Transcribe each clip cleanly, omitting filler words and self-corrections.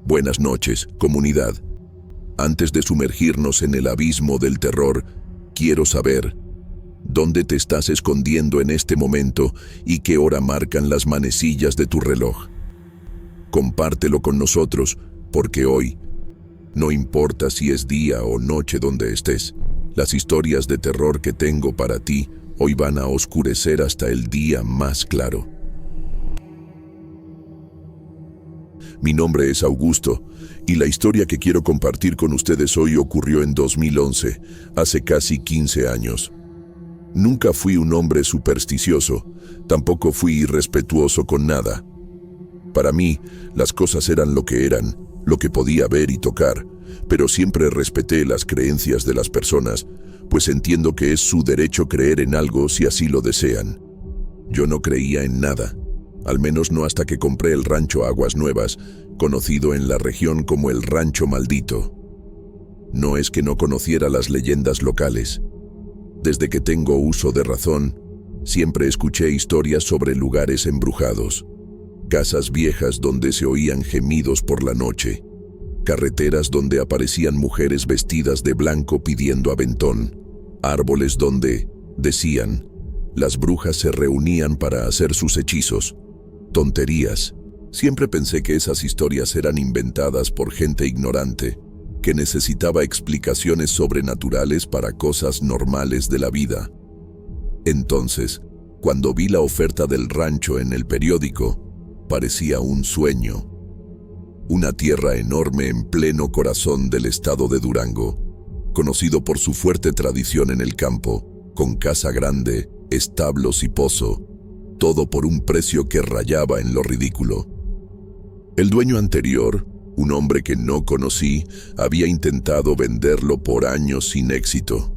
Buenas noches, comunidad. Antes de sumergirnos en el abismo del terror, quiero saber dónde te estás escondiendo en este momento y qué hora marcan las manecillas de tu reloj. Compártelo con nosotros, porque hoy, no importa si es día o noche donde estés, las historias de terror que tengo para ti hoy van a oscurecer hasta el día más claro. Mi nombre es Augusto, y la historia que quiero compartir con ustedes hoy ocurrió en 2011, hace casi 15 años. Nunca fui un hombre supersticioso, tampoco fui irrespetuoso con nada. Para mí, las cosas eran lo que eran, lo que podía ver y tocar, pero siempre respeté las creencias de las personas, pues entiendo que es su derecho creer en algo si así lo desean. Yo no creía en nada, al menos no hasta que compré el rancho Aguas Nuevas, conocido en la región como el Rancho Maldito. No es que no conociera las leyendas locales. Desde que tengo uso de razón, siempre escuché historias sobre lugares embrujados, casas viejas donde se oían gemidos por la noche, carreteras donde aparecían mujeres vestidas de blanco pidiendo aventón, árboles donde, decían, las brujas se reunían para hacer sus hechizos. Tonterías. Siempre pensé que esas historias eran inventadas por gente ignorante, que necesitaba explicaciones sobrenaturales para cosas normales de la vida. Entonces, cuando vi la oferta del rancho en el periódico, parecía un sueño. Una tierra enorme en pleno corazón del estado de Durango, conocido por su fuerte tradición en el campo, con casa grande, establos y pozo, todo por un precio que rayaba en lo ridículo. El dueño anterior, un hombre que no conocí, había intentado venderlo por años sin éxito.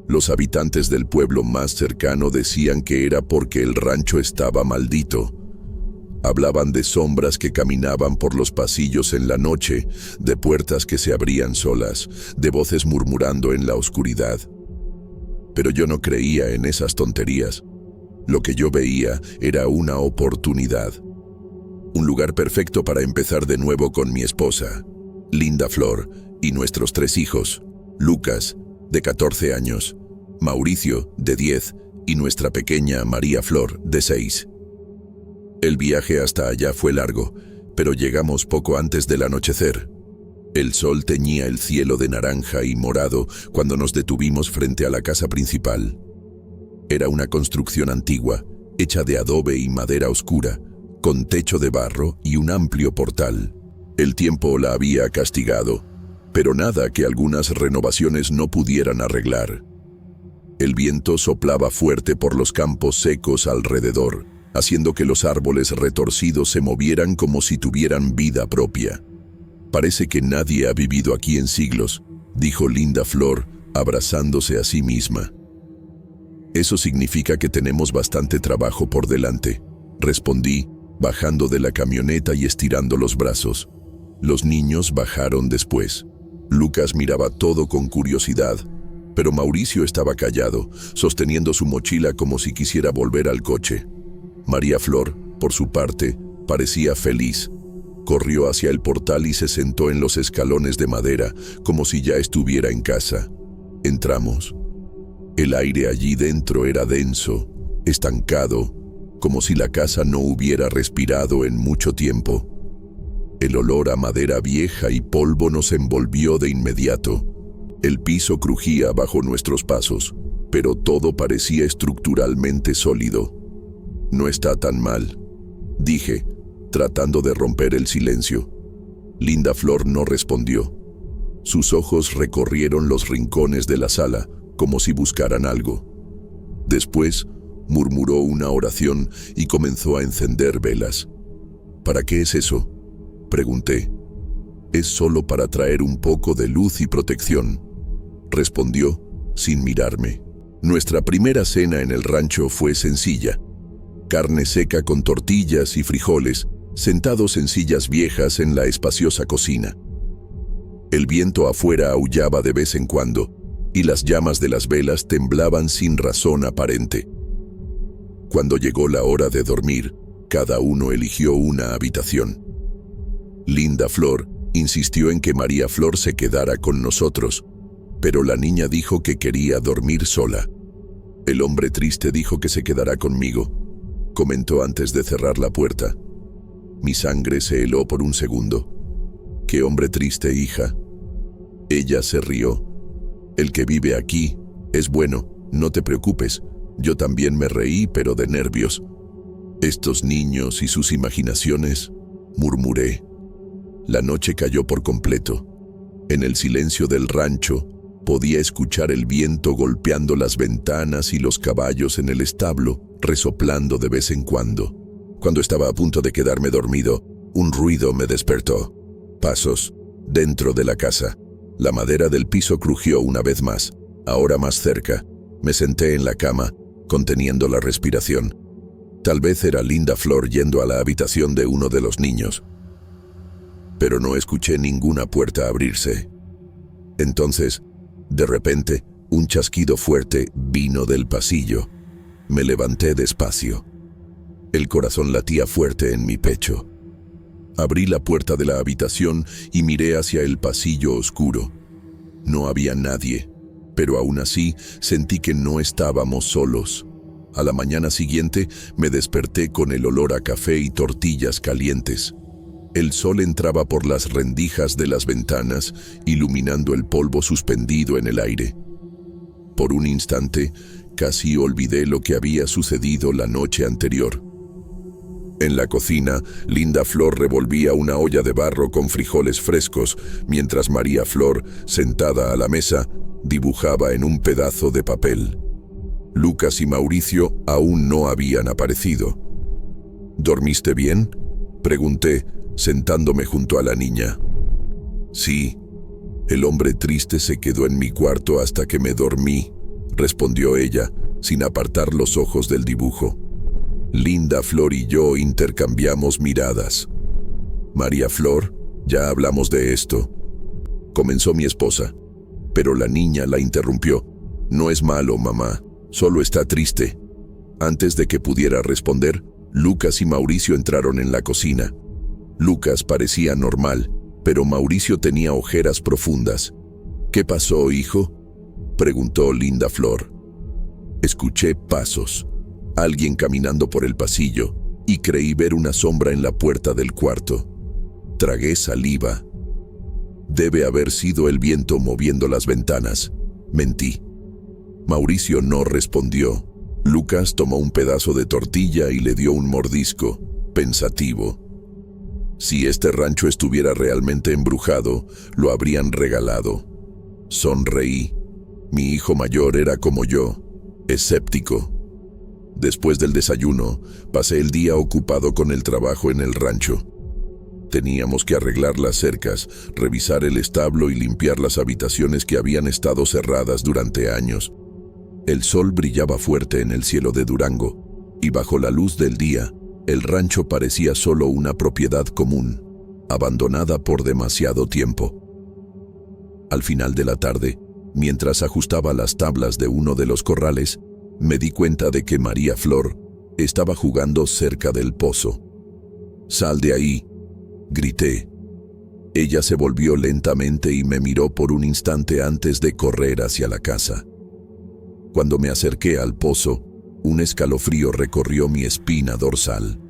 Los habitantes del pueblo más cercano decían que era porque el rancho estaba maldito. Hablaban de sombras que caminaban por los pasillos en la noche, de puertas que se abrían solas, de voces murmurando en la oscuridad. Pero yo no creía en esas tonterías. Lo que yo veía era una oportunidad. Un lugar perfecto para empezar de nuevo con mi esposa, Linda Flor, y nuestros 3 hijos, Lucas, de 14 años, Mauricio, de 10, y nuestra pequeña María Flor, de 6. El viaje hasta allá fue largo, pero llegamos poco antes del anochecer. El sol teñía el cielo de naranja y morado cuando nos detuvimos frente a la casa principal. Era una construcción antigua, hecha de adobe y madera oscura, con techo de barro y un amplio portal. El tiempo la había castigado, pero nada que algunas renovaciones no pudieran arreglar. El viento soplaba fuerte por los campos secos alrededor, haciendo que los árboles retorcidos se movieran como si tuvieran vida propia. «Parece que nadie ha vivido aquí en siglos», dijo Linda Flor, abrazándose a sí misma. «Eso significa que tenemos bastante trabajo por delante», respondí, bajando de la camioneta y estirando los brazos. Los niños bajaron después. Lucas miraba todo con curiosidad, pero Mauricio estaba callado, sosteniendo su mochila como si quisiera volver al coche. María Flor, por su parte, parecía feliz. Corrió hacia el portal y se sentó en los escalones de madera, como si ya estuviera en casa. Entramos. El aire allí dentro era denso, estancado, como si la casa no hubiera respirado en mucho tiempo. El olor a madera vieja y polvo nos envolvió de inmediato. El piso crujía bajo nuestros pasos, pero todo parecía estructuralmente sólido. «No está tan mal», dije, tratando de romper el silencio. Linda Flor no respondió. Sus ojos recorrieron los rincones de la sala, como si buscaran algo. Después, murmuró una oración y comenzó a encender velas. «¿Para qué es eso?», pregunté. «Es solo para traer un poco de luz y protección», respondió, sin mirarme. Nuestra primera cena en el rancho fue sencilla. Carne seca con tortillas y frijoles, sentados en sillas viejas en la espaciosa cocina. El viento afuera aullaba de vez en cuando, y las llamas de las velas temblaban sin razón aparente. Cuando llegó la hora de dormir, cada uno eligió una habitación. Linda Flor insistió en que María Flor se quedara con nosotros, pero la niña dijo que quería dormir sola. El hombre triste dijo que se quedará conmigo, comentó antes de cerrar la puerta. Mi sangre se heló por un segundo. «Qué hombre triste, hija». Ella se rió. «El que vive aquí es bueno, no te preocupes». Yo también me reí, pero de nervios. «Estos niños y sus imaginaciones», murmuré. La noche cayó por completo. En el silencio del rancho podía escuchar el viento golpeando las ventanas y los caballos en el establo resoplando de vez en cuando. Cuando estaba a punto de quedarme dormido, un ruido me despertó. Pasos dentro de la casa. La madera del piso crujió una vez más, ahora más cerca. Me senté en la cama, conteniendo la respiración. Tal vez era Linda Flor yendo a la habitación de uno de los niños. Pero no escuché ninguna puerta abrirse. Entonces, de repente, un chasquido fuerte vino del pasillo. Me levanté despacio. El corazón latía fuerte en mi pecho. Abrí la puerta de la habitación y miré hacia el pasillo oscuro. No había nadie, pero aún así sentí que no estábamos solos. A la mañana siguiente me desperté con el olor a café y tortillas calientes. El sol entraba por las rendijas de las ventanas, iluminando el polvo suspendido en el aire. Por un instante, casi olvidé lo que había sucedido la noche anterior. En la cocina, Linda Flor revolvía una olla de barro con frijoles frescos, mientras María Flor, sentada a la mesa, dibujaba en un pedazo de papel. Lucas y Mauricio aún no habían aparecido. «¿Dormiste bien?», pregunté, sentándome junto a la niña. «Sí, el hombre triste se quedó en mi cuarto hasta que me dormí», respondió ella, sin apartar los ojos del dibujo. Linda Flor y yo intercambiamos miradas. «María Flor, ya hablamos de esto», comenzó mi esposa, pero la niña la interrumpió. «No es malo, mamá, solo está triste». Antes de que pudiera responder, Lucas y Mauricio entraron en la cocina. Lucas parecía normal, pero Mauricio tenía ojeras profundas. «¿Qué pasó, hijo?», preguntó Linda Flor. Escuché pasos, alguien caminando por el pasillo, y creí ver una sombra en la puerta del cuarto. Tragué saliva. Debe haber sido el viento moviendo las ventanas. Mentí. Mauricio no respondió. Lucas tomó un pedazo de tortilla y le dio un mordisco, pensativo. Si este rancho estuviera realmente embrujado, lo habrían regalado. Sonreí. Mi hijo mayor era como yo, escéptico. Después del desayuno, pasé el día ocupado con el trabajo en el rancho. Teníamos que arreglar las cercas, revisar el establo y limpiar las habitaciones que habían estado cerradas durante años. El sol brillaba fuerte en el cielo de Durango, y bajo la luz del día, el rancho parecía solo una propiedad común, abandonada por demasiado tiempo. Al final de la tarde, mientras ajustaba las tablas de uno de los corrales, me di cuenta de que María Flor estaba jugando cerca del pozo. «¡Sal de ahí!», grité. Ella se volvió lentamente y me miró por un instante antes de correr hacia la casa. Cuando me acerqué al pozo, un escalofrío recorrió mi espina dorsal.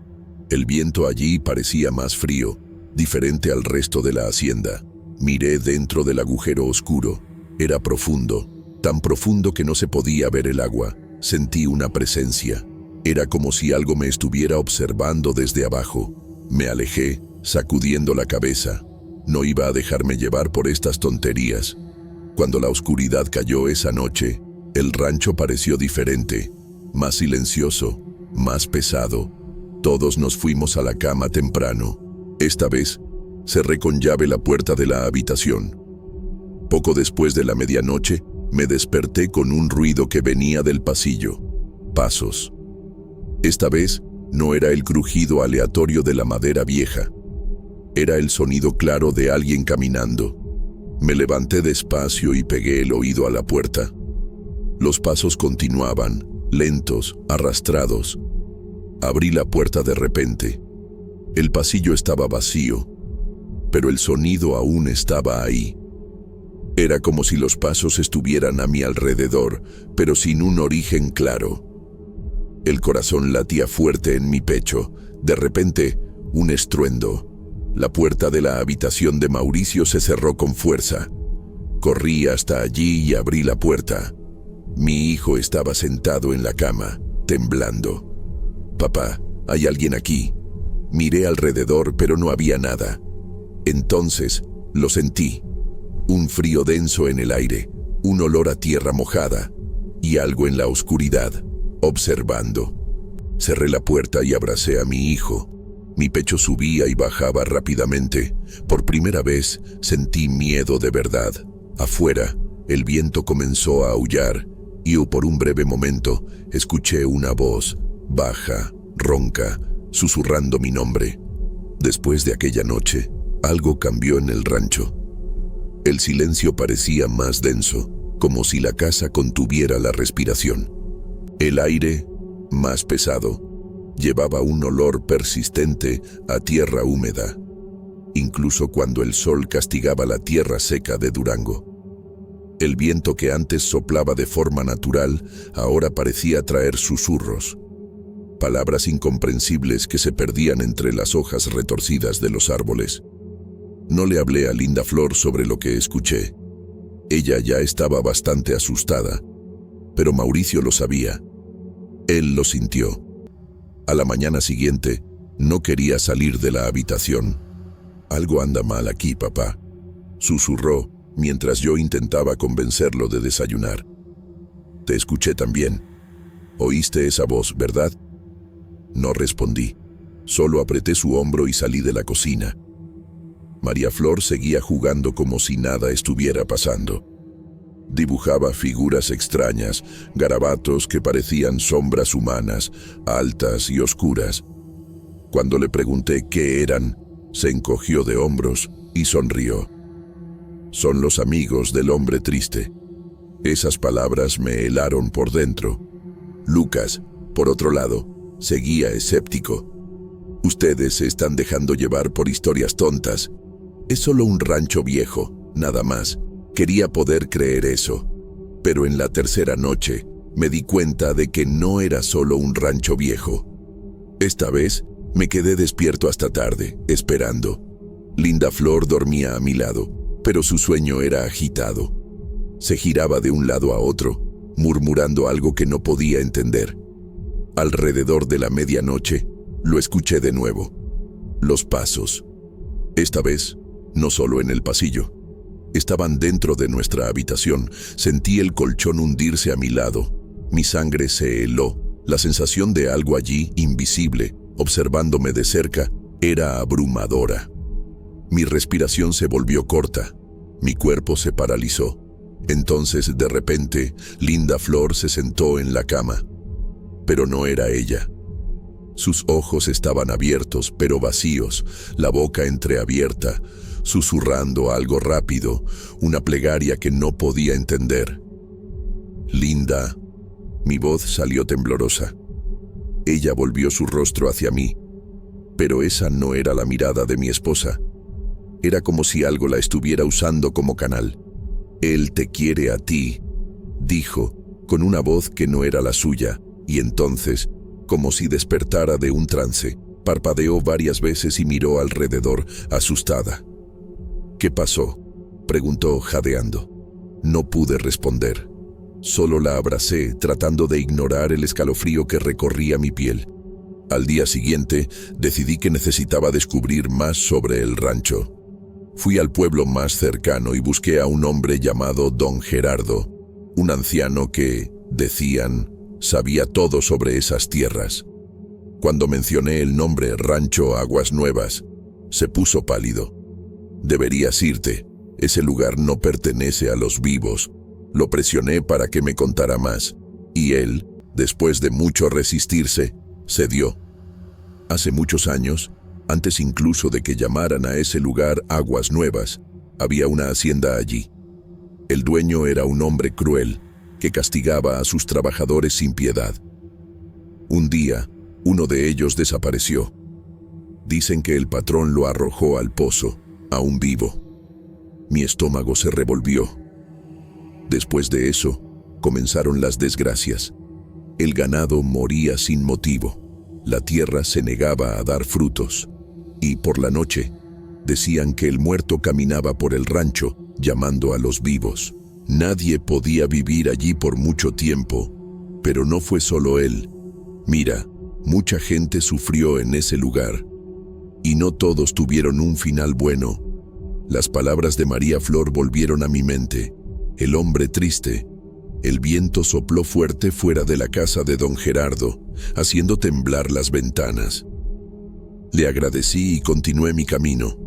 El viento allí parecía más frío, diferente al resto de la hacienda. Miré dentro del agujero oscuro. Era profundo, tan profundo que no se podía ver el agua. Sentí una presencia. Era como si algo me estuviera observando desde abajo. Me alejé, sacudiendo la cabeza. No iba a dejarme llevar por estas tonterías. Cuando la oscuridad cayó esa noche, el rancho pareció diferente, más silencioso, más pesado. Todos nos fuimos a la cama temprano. Esta vez, cerré con llave la puerta de la habitación. Poco después de la medianoche, me desperté con un ruido que venía del pasillo. Pasos. Esta vez, no era el crujido aleatorio de la madera vieja. Era el sonido claro de alguien caminando. Me levanté despacio y pegué el oído a la puerta. Los pasos continuaban, lentos, arrastrados. Abrí la puerta de repente. El pasillo estaba vacío. pero el sonido aún estaba ahí. Era como si los pasos estuvieran a mi alrededor, pero sin un origen claro. El corazón latía fuerte en mi pecho. De repente, un estruendo. La puerta de la habitación de Mauricio se cerró con fuerza. Corrí hasta allí y abrí la puerta. Mi hijo estaba sentado en la cama, temblando. «Papá, ¿hay alguien aquí?» Miré alrededor, pero no había nada. Entonces, lo sentí. Un frío denso en el aire, un olor a tierra mojada y algo en la oscuridad, observando. Cerré la puerta y abracé a mi hijo. Mi pecho subía y bajaba rápidamente. Por primera vez sentí miedo de verdad. Afuera, el viento comenzó a aullar y por un breve momento escuché una voz, baja, ronca, susurrando mi nombre. Después de aquella noche, algo cambió en el rancho. El silencio parecía más denso, como si la casa contuviera la respiración. El aire, más pesado, llevaba un olor persistente a tierra húmeda, incluso cuando el sol castigaba la tierra seca de Durango. El viento que antes soplaba de forma natural, ahora parecía traer susurros, palabras incomprensibles que se perdían entre las hojas retorcidas de los árboles. No le hablé a Linda Flor sobre lo que escuché. Ella ya estaba bastante asustada, pero Mauricio lo sabía. Él lo sintió. A la mañana siguiente, no quería salir de la habitación. «Algo anda mal aquí, papá», susurró mientras yo intentaba convencerlo de desayunar. «Te escuché también. Oíste esa voz, ¿verdad?» No respondí. Solo apreté su hombro y salí de la cocina. María Flor seguía jugando como si nada estuviera pasando. Dibujaba figuras extrañas, garabatos que parecían sombras humanas, altas y oscuras. Cuando le pregunté qué eran, se encogió de hombros y sonrió. «Son los amigos del hombre triste». Esas palabras me helaron por dentro. Lucas, por otro lado, seguía escéptico. «Ustedes se están dejando llevar por historias tontas. Es solo un rancho viejo, nada más». Quería poder creer eso, pero en la tercera noche me di cuenta de que no era solo un rancho viejo. Esta vez me quedé despierto hasta tarde, esperando. Linda Flor dormía a mi lado, pero su sueño era agitado. Se giraba de un lado a otro, murmurando algo que no podía entender. Alrededor de la medianoche, lo escuché de nuevo. Los pasos. Esta vez, no solo en el pasillo. Estaban dentro de nuestra habitación. Sentí el colchón hundirse a mi lado. Mi sangre se heló. La sensación de algo allí, invisible, observándome de cerca, era abrumadora. Mi respiración se volvió corta. Mi cuerpo se paralizó. Entonces, de repente, Linda Flor se sentó en la cama. Pero no era ella. Sus ojos estaban abiertos, pero vacíos, la boca entreabierta, susurrando algo rápido, una plegaria que no podía entender. «Linda». Mi voz salió temblorosa. Ella volvió su rostro hacia mí, pero esa no era la mirada de mi esposa. Era como si algo la estuviera usando como canal. «Él te quiere a ti», dijo, con una voz que no era la suya, y entonces, como si despertara de un trance, parpadeó varias veces y miró alrededor, asustada. «¿Qué pasó?», preguntó jadeando. No pude responder. Solo la abracé, tratando de ignorar el escalofrío que recorría mi piel. Al día siguiente, decidí que necesitaba descubrir más sobre el rancho. Fui al pueblo más cercano y busqué a un hombre llamado Don Gerardo, un anciano que, decían, sabía todo sobre esas tierras. Cuando mencioné el nombre Rancho Aguas Nuevas, se puso pálido. «Deberías irte, ese lugar no pertenece a los vivos». Lo presioné para que me contara más, y él, después de mucho resistirse, cedió. Hace muchos años, antes incluso de que llamaran a ese lugar Aguas Nuevas, había una hacienda allí. El dueño era un hombre cruel, que castigaba a sus trabajadores sin piedad. Un día, uno de ellos desapareció. Dicen que el patrón lo arrojó al pozo, aún vivo. Mi estómago se revolvió. Después de eso, comenzaron las desgracias. El ganado moría sin motivo. La tierra se negaba a dar frutos. Y por la noche, decían que el muerto caminaba por el rancho, llamando a los vivos. Nadie podía vivir allí por mucho tiempo, pero no fue solo él. Mira, mucha gente sufrió en ese lugar, y no todos tuvieron un final bueno. Las palabras de María Flor volvieron a mi mente. El hombre triste. El viento sopló fuerte fuera de la casa de don Gerardo, haciendo temblar las ventanas. Le agradecí y continué mi camino.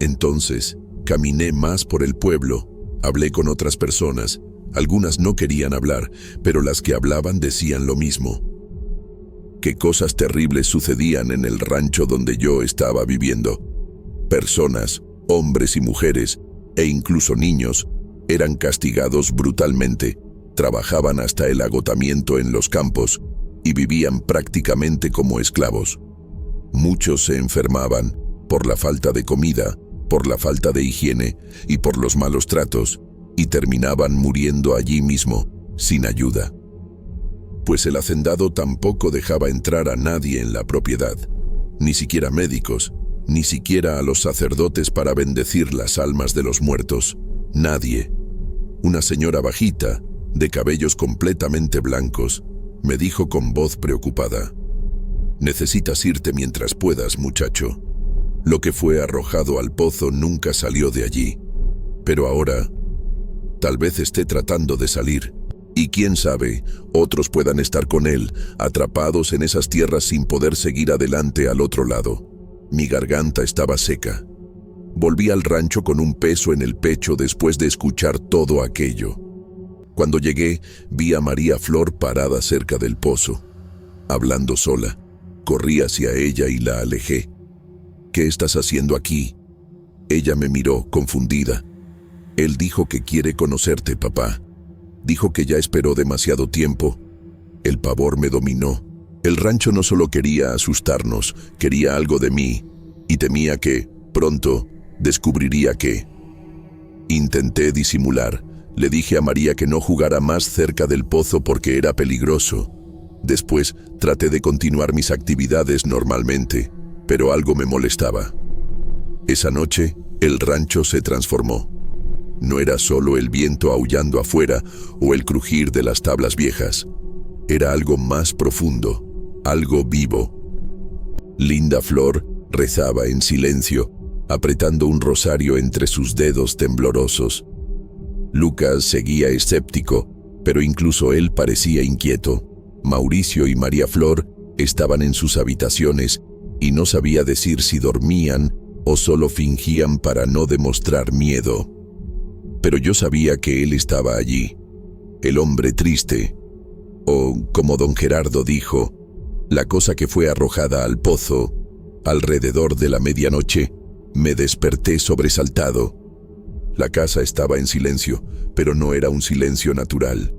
Entonces, caminé más por el pueblo, hablé con otras personas. Algunas no querían hablar, pero las que hablaban decían lo mismo. Qué cosas terribles sucedían en el rancho donde yo estaba viviendo. Personas, hombres y mujeres, e incluso niños, eran castigados brutalmente, trabajaban hasta el agotamiento en los campos y vivían prácticamente como esclavos. Muchos se enfermaban por la falta de comida, por la falta de higiene y por los malos tratos, y terminaban muriendo allí mismo, sin ayuda. Pues el hacendado tampoco dejaba entrar a nadie en la propiedad, ni siquiera médicos, ni siquiera a los sacerdotes para bendecir las almas de los muertos. Nadie. Una señora bajita, de cabellos completamente blancos, me dijo con voz preocupada: «Necesitas irte mientras puedas, muchacho. Lo que fue arrojado al pozo nunca salió de allí. Pero ahora, tal vez esté tratando de salir. Y quién sabe, otros puedan estar con él, atrapados en esas tierras sin poder seguir adelante al otro lado». Mi garganta estaba seca. Volví al rancho con un peso en el pecho después de escuchar todo aquello. Cuando llegué, vi a María Flor parada cerca del pozo, hablando sola. Corrí hacia ella y la alejé. «¿Qué estás haciendo aquí?». Ella me miró, confundida. «Él dijo que quiere conocerte, papá. Dijo que ya esperó demasiado tiempo». El pavor me dominó. El rancho no solo quería asustarnos, quería algo de mí, y temía que, pronto, descubriría que... Intenté disimular. Le dije a María que no jugara más cerca del pozo porque era peligroso. Después, traté de continuar mis actividades normalmente, pero algo me molestaba. Esa noche, el rancho se transformó. No era solo el viento aullando afuera o el crujir de las tablas viejas. Era algo más profundo, algo vivo. Linda Flor rezaba en silencio, apretando un rosario entre sus dedos temblorosos. Lucas seguía escéptico, pero incluso él parecía inquieto. Mauricio y María Flor estaban en sus habitaciones y no sabía decir si dormían o solo fingían para no demostrar miedo. Pero yo sabía que él estaba allí, el hombre triste, o como don Gerardo dijo, la cosa que fue arrojada al pozo. Alrededor de la medianoche, me desperté sobresaltado. La casa estaba en silencio, pero no era un silencio natural.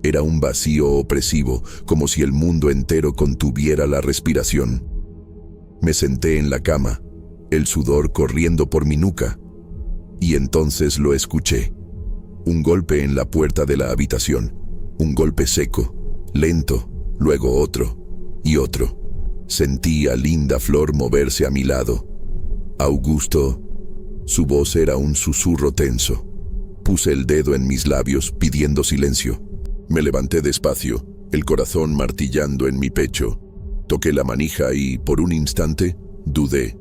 Era un vacío opresivo, como si el mundo entero contuviera la respiración. Me senté en la cama, el sudor corriendo por mi nuca, y entonces lo escuché. Un golpe en la puerta de la habitación, un golpe seco, lento, luego otro y otro. Sentí a Linda Flor moverse a mi lado. «Augusto». Su voz era un susurro tenso. Puse el dedo en mis labios pidiendo silencio. Me levanté despacio, el corazón martillando en mi pecho. Toqué la manija y, por un instante, dudé.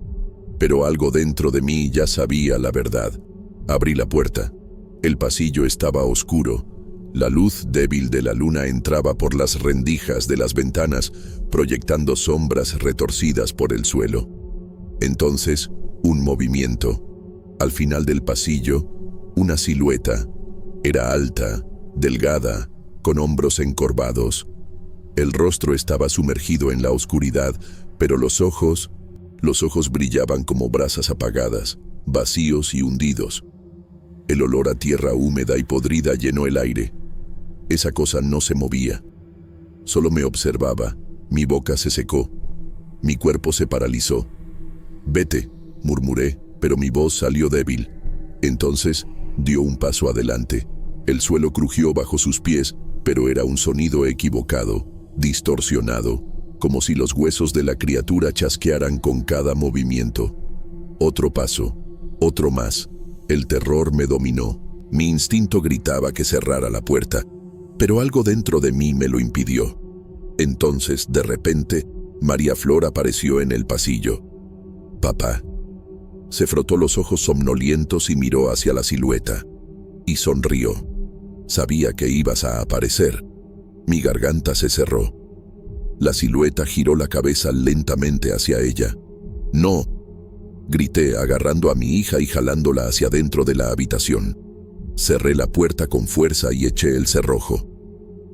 Pero algo dentro de mí ya sabía la verdad. Abrí la puerta. El pasillo estaba oscuro. La luz débil de la luna entraba por las rendijas de las ventanas, proyectando sombras retorcidas por el suelo. Entonces, un movimiento. Al final del pasillo, una silueta. Era alta, delgada, con hombros encorvados. El rostro estaba sumergido en la oscuridad, pero los ojos brillaban como brasas apagadas, vacíos y hundidos. El olor a tierra húmeda y podrida llenó el aire. Esa cosa no se movía. Solo me observaba. Mi boca se secó. Mi cuerpo se paralizó. «Vete», murmuré, pero mi voz salió débil. Entonces dio un paso adelante. El suelo crujió bajo sus pies, pero era un sonido equivocado, distorsionado, como si los huesos de la criatura chasquearan con cada movimiento. Otro paso, otro más. El terror me dominó. Mi instinto gritaba que cerrara la puerta, pero algo dentro de mí me lo impidió. Entonces, de repente, María Flor apareció en el pasillo. «Papá». Se frotó los ojos somnolientos y miró hacia la silueta. Y sonrió. Sabía que ibas a aparecer. Mi garganta se cerró. La silueta giró la cabeza lentamente hacia ella. «No», grité agarrando a mi hija y jalándola hacia dentro de la habitación. Cerré la puerta con fuerza y eché el cerrojo.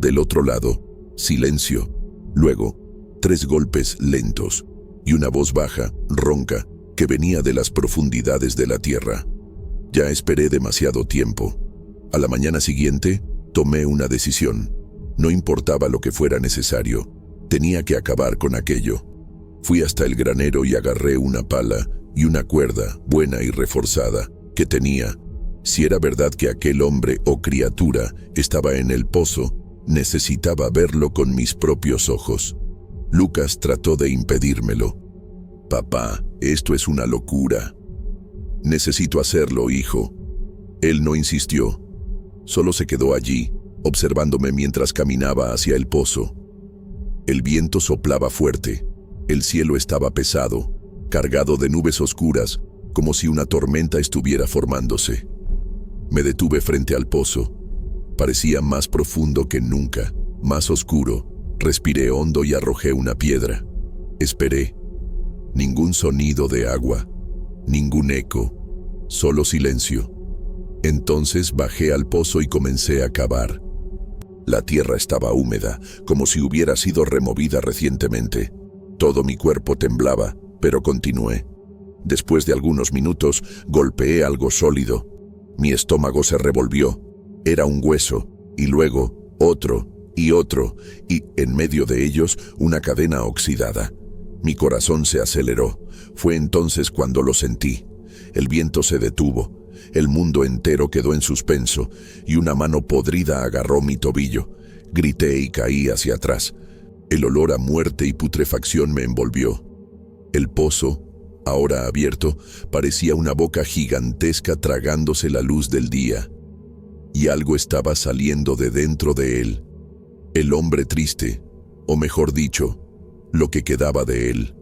Del otro lado, silencio. Luego, 3 golpes lentos y una voz baja, ronca, que venía de las profundidades de la tierra. Ya esperé demasiado tiempo. A la mañana siguiente, tomé una decisión. No importaba lo que fuera necesario. Tenía que acabar con aquello. Fui hasta el granero y agarré una pala y una cuerda buena y reforzada que tenía. Si era verdad que aquel hombre o criatura estaba en el pozo, necesitaba verlo con mis propios ojos. Lucas trató de impedírmelo. «Papá, esto es una locura». «Necesito hacerlo, hijo». Él no insistió. Solo se quedó allí, observándome mientras caminaba hacia el pozo. El viento soplaba fuerte. El cielo estaba pesado, cargado de nubes oscuras, como si una tormenta estuviera formándose. Me detuve frente al pozo. Parecía más profundo que nunca, más oscuro. Respiré hondo y arrojé una piedra. Esperé. Ningún sonido de agua, ningún eco, solo silencio. Entonces bajé al pozo y comencé a cavar. La tierra estaba húmeda, como si hubiera sido removida recientemente. Todo mi cuerpo temblaba, pero continué. Después de algunos minutos, golpeé algo sólido. Mi estómago se revolvió. Era un hueso, y luego otro, y otro, y en medio de ellos una cadena oxidada. Mi corazón se aceleró. Fue entonces cuando lo sentí. El viento se detuvo. El mundo entero quedó en suspenso, y una mano podrida agarró mi tobillo. Grité y caí hacia atrás. El olor a muerte y putrefacción me envolvió. El pozo, ahora abierto, parecía una boca gigantesca tragándose la luz del día. Y algo estaba saliendo de dentro de él. El hombre triste, o mejor dicho, lo que quedaba de él.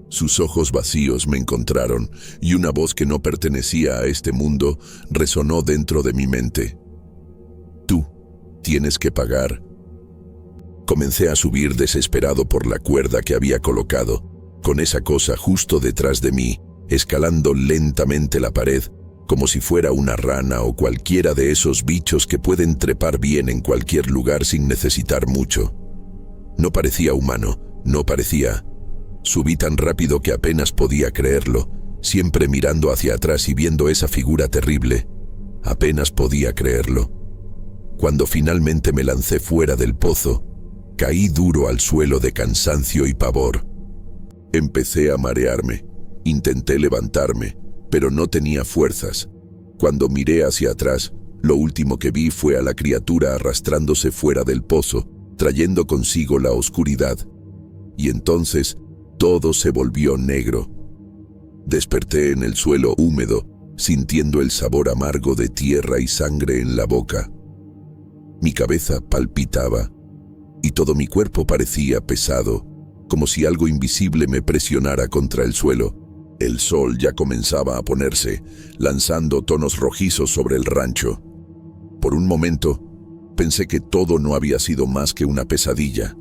Sus ojos vacíos me encontraron, y una voz que no pertenecía a este mundo resonó dentro de mi mente. «Tú tienes que pagar». Comencé a subir desesperado por la cuerda que había colocado, con esa cosa justo detrás de mí, escalando lentamente la pared, como si fuera una rana o cualquiera de esos bichos que pueden trepar bien en cualquier lugar sin necesitar mucho. No parecía humano, no parecía. Subí tan rápido que apenas podía creerlo, siempre mirando hacia atrás y viendo esa figura terrible. Apenas podía creerlo. Cuando finalmente me lancé fuera del pozo, caí duro al suelo de cansancio y pavor. Empecé a marearme. Intenté levantarme, pero no tenía fuerzas. Cuando miré hacia atrás, lo último que vi fue a la criatura arrastrándose fuera del pozo, trayendo consigo la oscuridad. Y entonces, todo se volvió negro. Desperté en el suelo húmedo, sintiendo el sabor amargo de tierra y sangre en la boca. Mi cabeza palpitaba, y todo mi cuerpo parecía pesado, como si algo invisible me presionara contra el suelo. El sol ya comenzaba a ponerse, lanzando tonos rojizos sobre el rancho. Por un momento, pensé que todo no había sido más que una pesadilla.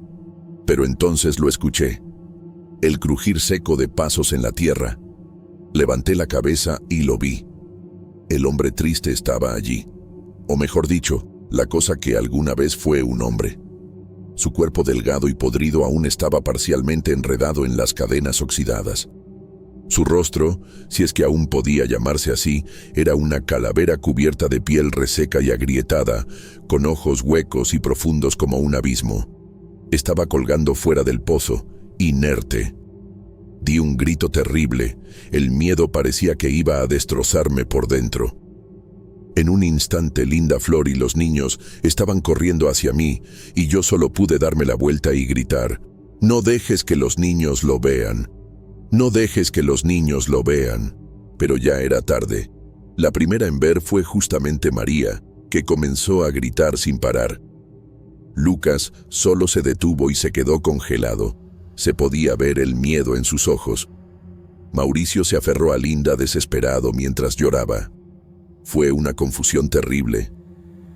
Pero entonces lo escuché. El crujir seco de pasos en la tierra. Levanté la cabeza y lo vi. El hombre triste estaba allí. O mejor dicho, la cosa que alguna vez fue un hombre. Su cuerpo delgado y podrido aún estaba parcialmente enredado en las cadenas oxidadas. Su rostro, si es que aún podía llamarse así, era una calavera cubierta de piel reseca y agrietada, con ojos huecos y profundos como un abismo. Estaba colgando fuera del pozo, inerte. Di un grito terrible. El miedo parecía que iba a destrozarme por dentro. En un instante, Linda, Flor y los niños estaban corriendo hacia mí y yo solo pude darme la vuelta y gritar: «No dejes que los niños lo vean. No dejes que los niños lo vean». Pero ya era tarde. La primera en ver fue justamente María, que comenzó a gritar sin parar. Lucas solo se detuvo y se quedó congelado. Se podía ver el miedo en sus ojos. Mauricio se aferró a Linda desesperado mientras lloraba. Fue una confusión terrible.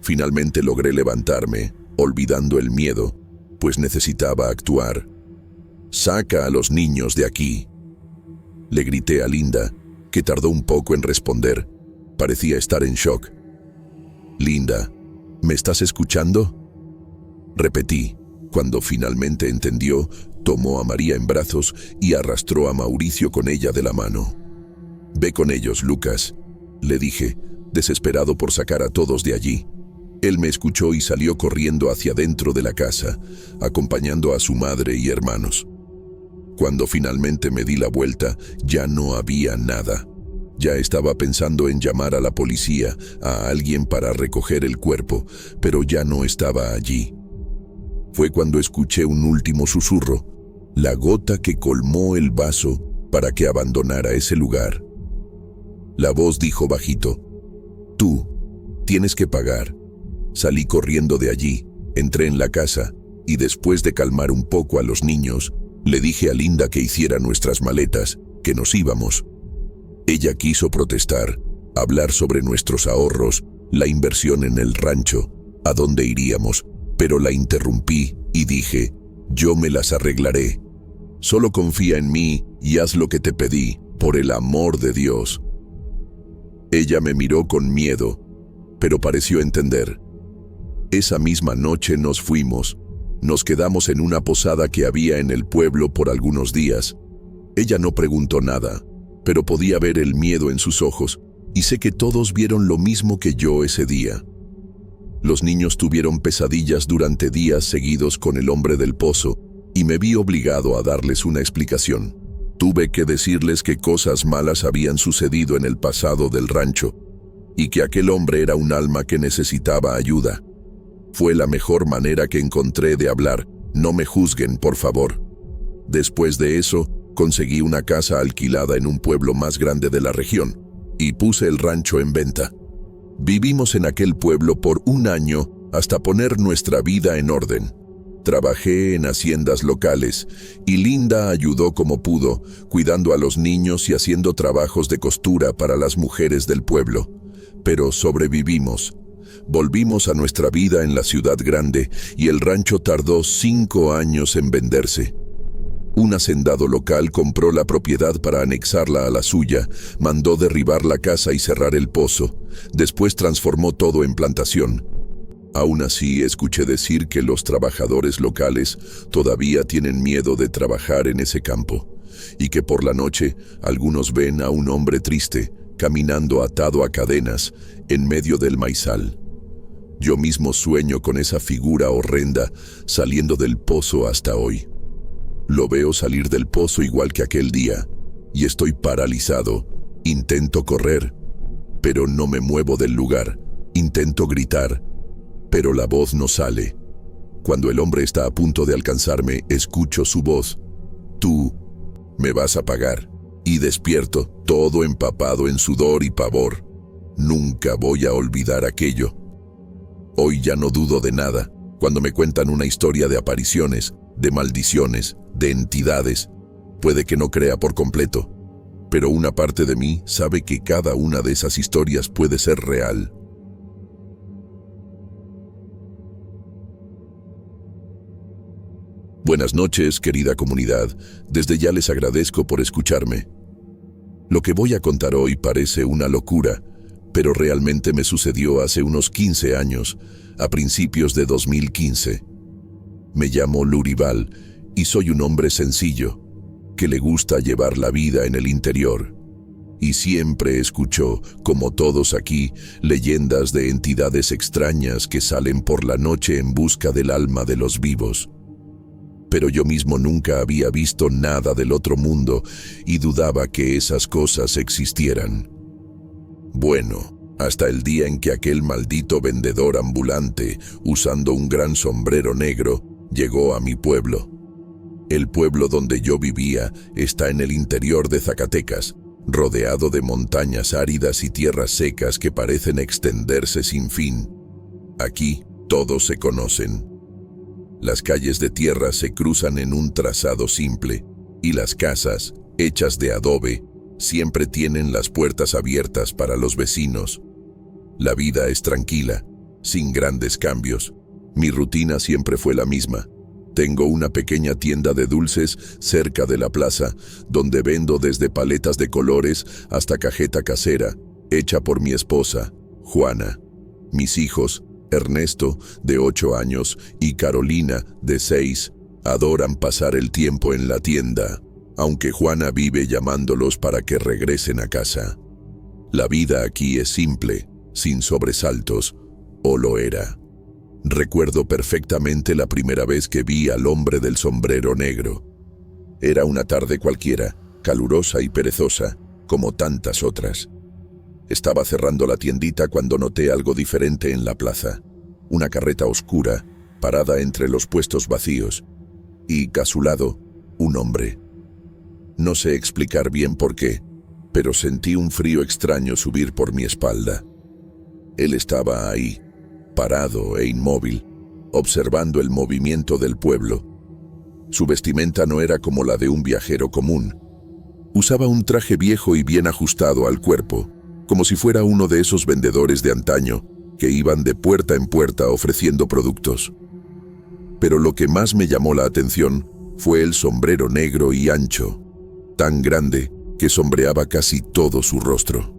Finalmente logré levantarme, olvidando el miedo, pues necesitaba actuar. «Saca a los niños de aquí», le grité a Linda, que tardó un poco en responder. Parecía estar en shock. «Linda, ¿me estás escuchando?», repetí. Cuando finalmente entendió, tomó a María en brazos y arrastró a Mauricio con ella de la mano. «Ve con ellos, Lucas», le dije, desesperado por sacar a todos de allí. Él me escuchó y salió corriendo hacia dentro de la casa, acompañando a su madre y hermanos. Cuando finalmente me di la vuelta, ya no había nada. Ya estaba pensando en llamar a la policía, a alguien para recoger el cuerpo, pero ya no estaba allí. Fue cuando escuché un último susurro, la gota que colmó el vaso para que abandonara ese lugar. La voz dijo bajito: «Tú tienes que pagar». Salí corriendo de allí, entré en la casa y después de calmar un poco a los niños, le dije a Linda que hiciera nuestras maletas, que nos íbamos. Ella quiso protestar, hablar sobre nuestros ahorros, la inversión en el rancho, a dónde iríamos, pero la interrumpí y dije: «Yo me las arreglaré. Solo confía en mí y haz lo que te pedí, por el amor de Dios». Ella me miró con miedo, pero pareció entender. Esa misma noche nos fuimos. Nos quedamos en una posada que había en el pueblo por algunos días. Ella no preguntó nada, pero podía ver el miedo en sus ojos, y sé que todos vieron lo mismo que yo ese día. Los niños tuvieron pesadillas durante días seguidos con el hombre del pozo, y me vi obligado a darles una explicación. Tuve que decirles que cosas malas habían sucedido en el pasado del rancho, y que aquel hombre era un alma que necesitaba ayuda. Fue la mejor manera que encontré de hablar. No me juzguen, por favor. Después de eso, conseguí una casa alquilada en un pueblo más grande de la región, y puse el rancho en venta. Vivimos en aquel pueblo por un año hasta poner nuestra vida en orden. Trabajé en haciendas locales, y Linda ayudó como pudo, cuidando a los niños y haciendo trabajos de costura para las mujeres del pueblo. Pero sobrevivimos. Volvimos a nuestra vida en la ciudad grande y el rancho tardó 5 años en venderse. Un hacendado local compró la propiedad para anexarla a la suya, mandó derribar la casa y cerrar el pozo. Después transformó todo en plantación. Aún así, escuché decir que los trabajadores locales todavía tienen miedo de trabajar en ese campo, y que por la noche algunos ven a un hombre triste, caminando atado a cadenas, en medio del maizal. Yo mismo sueño con esa figura horrenda saliendo del pozo hasta hoy. Lo veo salir del pozo igual que aquel día, y estoy paralizado. Intento correr, pero no me muevo del lugar. Intento gritar, pero la voz no sale. Cuando el hombre está a punto de alcanzarme, escucho su voz: «Tú me vas a pagar». Y despierto, todo empapado en sudor y pavor. Nunca voy a olvidar aquello. Hoy ya no dudo de nada cuando me cuentan una historia de apariciones, de maldiciones, de entidades. Puede que no crea por completo, pero una parte de mí sabe que cada una de esas historias puede ser real. Buenas noches, querida comunidad. Desde ya les agradezco por escucharme. Lo que voy a contar hoy parece una locura, pero realmente me sucedió hace unos 15 años, a principios de 2015. Me llamo Lurival y soy un hombre sencillo, que le gusta llevar la vida en el interior. Y siempre escucho, como todos aquí, leyendas de entidades extrañas que salen por la noche en busca del alma de los vivos. pero yo mismo nunca había visto nada del otro mundo y dudaba que esas cosas existieran. Bueno, hasta el día en que aquel maldito vendedor ambulante, usando un gran sombrero negro, llegó a mi pueblo. El pueblo donde yo vivía está en el interior de Zacatecas, rodeado de montañas áridas y tierras secas que parecen extenderse sin fin. Aquí todos se conocen. Las calles de tierra se cruzan en un trazado simple, y las casas, hechas de adobe, siempre tienen las puertas abiertas para los vecinos. La vida es tranquila, sin grandes cambios. Mi rutina siempre fue la misma. Tengo una pequeña tienda de dulces cerca de la plaza, donde vendo desde paletas de colores hasta cajeta casera, hecha por mi esposa, Juana. Mis hijos, Ernesto, de 8 años, y Carolina, de 6, adoran pasar el tiempo en la tienda, aunque Juana vive llamándolos para que regresen a casa. La vida aquí es simple, sin sobresaltos, o lo era. Recuerdo perfectamente la primera vez que vi al hombre del sombrero negro. Era una tarde cualquiera, calurosa y perezosa, como tantas otras. Estaba cerrando la tiendita cuando noté algo diferente en la plaza. Una carreta oscura, parada entre los puestos vacíos, y, a su lado, un hombre. No sé explicar bien por qué, pero sentí un frío extraño subir por mi espalda. Él estaba ahí, parado e inmóvil, observando el movimiento del pueblo. Su vestimenta no era como la de un viajero común. Usaba un traje viejo y bien ajustado al cuerpo, como si fuera uno de esos vendedores de antaño que iban de puerta en puerta ofreciendo productos. Pero lo que más me llamó la atención fue el sombrero negro y ancho, tan grande que sombreaba casi todo su rostro.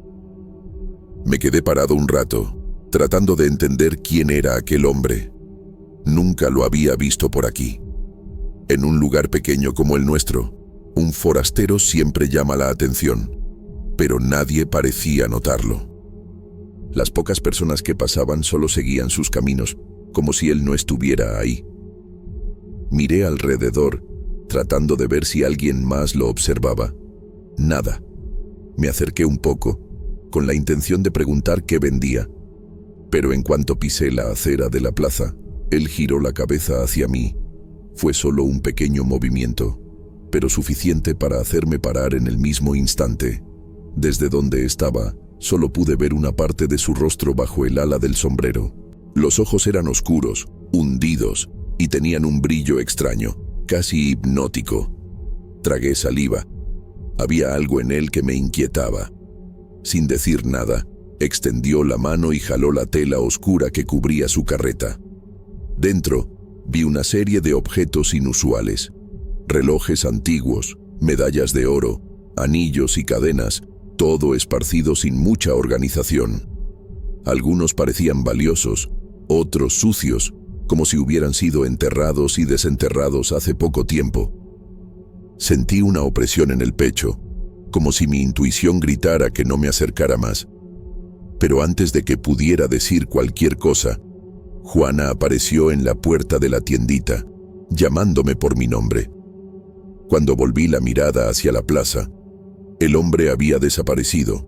Me quedé parado un rato, tratando de entender quién era aquel hombre. Nunca lo había visto por aquí. En un lugar pequeño como el nuestro, un forastero siempre llama la atención, pero nadie parecía notarlo. Las pocas personas que pasaban solo seguían sus caminos, como si él no estuviera ahí. Miré alrededor, tratando de ver si alguien más lo observaba. Nada. Me acerqué un poco, con la intención de preguntar qué vendía, pero en cuanto pisé la acera de la plaza, él giró la cabeza hacia mí. Fue solo un pequeño movimiento, pero suficiente para hacerme parar en el mismo instante. Desde donde estaba, solo pude ver una parte de su rostro bajo el ala del sombrero. Los ojos eran oscuros, hundidos, y tenían un brillo extraño, casi hipnótico. Tragué saliva. Había algo en él que me inquietaba. Sin decir nada, extendió la mano y jaló la tela oscura que cubría su carreta. Dentro, vi una serie de objetos inusuales. Relojes antiguos, medallas de oro, anillos y cadenas, todo esparcido sin mucha organización. Algunos parecían valiosos, otros sucios, como si hubieran sido enterrados y desenterrados hace poco tiempo. Sentí una opresión en el pecho, como si mi intuición gritara que no me acercara más. Pero antes de que pudiera decir cualquier cosa, Juana apareció en la puerta de la tiendita, llamándome por mi nombre. Cuando volví la mirada hacia la plaza, el hombre había desaparecido.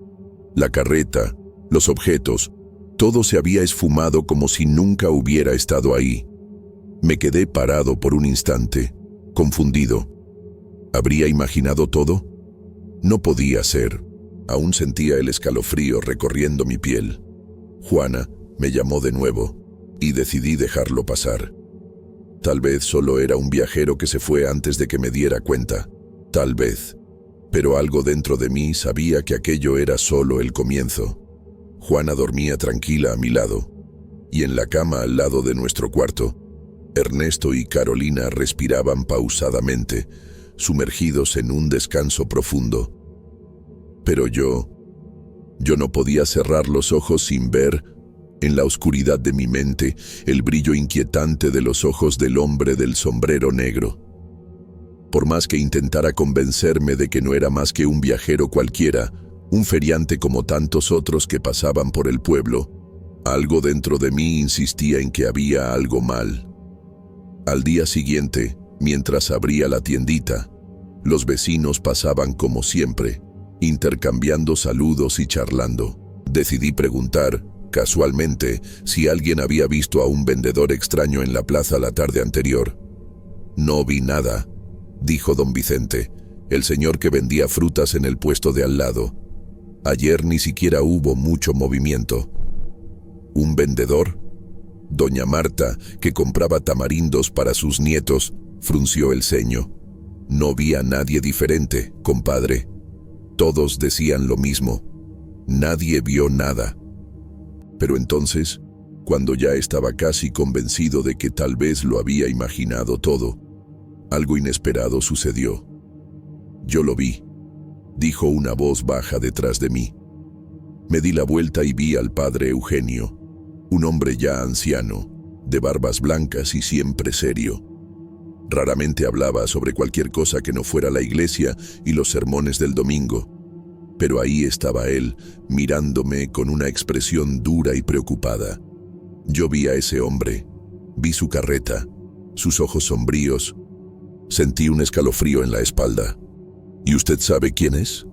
La carreta, los objetos, todo se había esfumado como si nunca hubiera estado ahí. Me quedé parado por un instante, confundido. ¿Habría imaginado todo? No podía ser. Aún sentía el escalofrío recorriendo mi piel. Juana me llamó de nuevo, y decidí dejarlo pasar. Tal vez solo era un viajero que se fue antes de que me diera cuenta. Tal vez. Pero algo dentro de mí sabía que aquello era solo el comienzo. Juana dormía tranquila a mi lado, y en la cama al lado de nuestro cuarto, Ernesto y Carolina respiraban pausadamente, sumergidos en un descanso profundo. Pero yo no podía cerrar los ojos sin ver, en la oscuridad de mi mente, el brillo inquietante de los ojos del hombre del sombrero negro. Por más que intentara convencerme de que no era más que un viajero cualquiera, un feriante como tantos otros que pasaban por el pueblo, algo dentro de mí insistía en que había algo mal. Al día siguiente, Mientras abría la tiendita, los vecinos pasaban como siempre, intercambiando saludos y charlando. Decidí preguntar, casualmente, si alguien había visto a un vendedor extraño en la plaza la tarde anterior. «No vi nada», dijo don Vicente, el señor que vendía frutas en el puesto de al lado. «Ayer ni siquiera hubo mucho movimiento». «¿Un vendedor?» Doña Marta, que compraba tamarindos para sus nietos, frunció el ceño. «No vi a nadie diferente, compadre. Todos decían lo mismo. Nadie vio nada». Pero entonces, cuando ya estaba casi convencido de que tal vez lo había imaginado todo, algo inesperado sucedió. «Yo lo vi», dijo una voz baja detrás de mí. Me di la vuelta y vi al padre Eugenio, un hombre ya anciano, de barbas blancas y siempre serio. Raramente hablaba sobre cualquier cosa que no fuera la iglesia y los sermones del domingo, pero ahí estaba él, mirándome con una expresión dura y preocupada. Yo vi a ese hombre, vi su carreta, sus ojos sombríos. Sentí un escalofrío en la espalda. «¿Y usted sabe quién es?».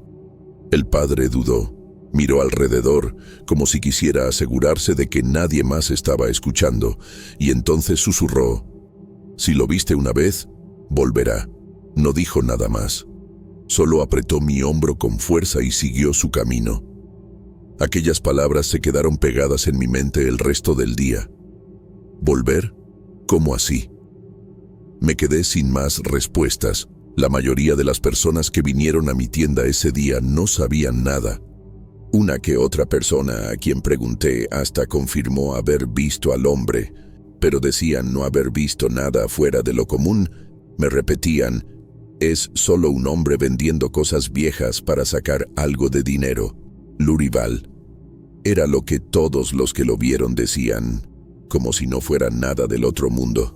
El padre dudó, miró alrededor, como si quisiera asegurarse de que nadie más estaba escuchando, y entonces susurró: «Si lo viste una vez, volverá». No dijo nada más. Solo apretó mi hombro con fuerza y siguió su camino. Aquellas palabras se quedaron pegadas en mi mente el resto del día. ¿Volver? ¿Cómo así? Me quedé sin más respuestas. La mayoría de las personas que vinieron a mi tienda ese día no sabían nada. Una que otra persona a quien pregunté hasta confirmó haber visto al hombre, pero decían no haber visto nada fuera de lo común. Me repetían: «Es solo un hombre vendiendo cosas viejas para sacar algo de dinero». Lurival. Era lo que todos los que lo vieron decían, como si no fuera nada del otro mundo.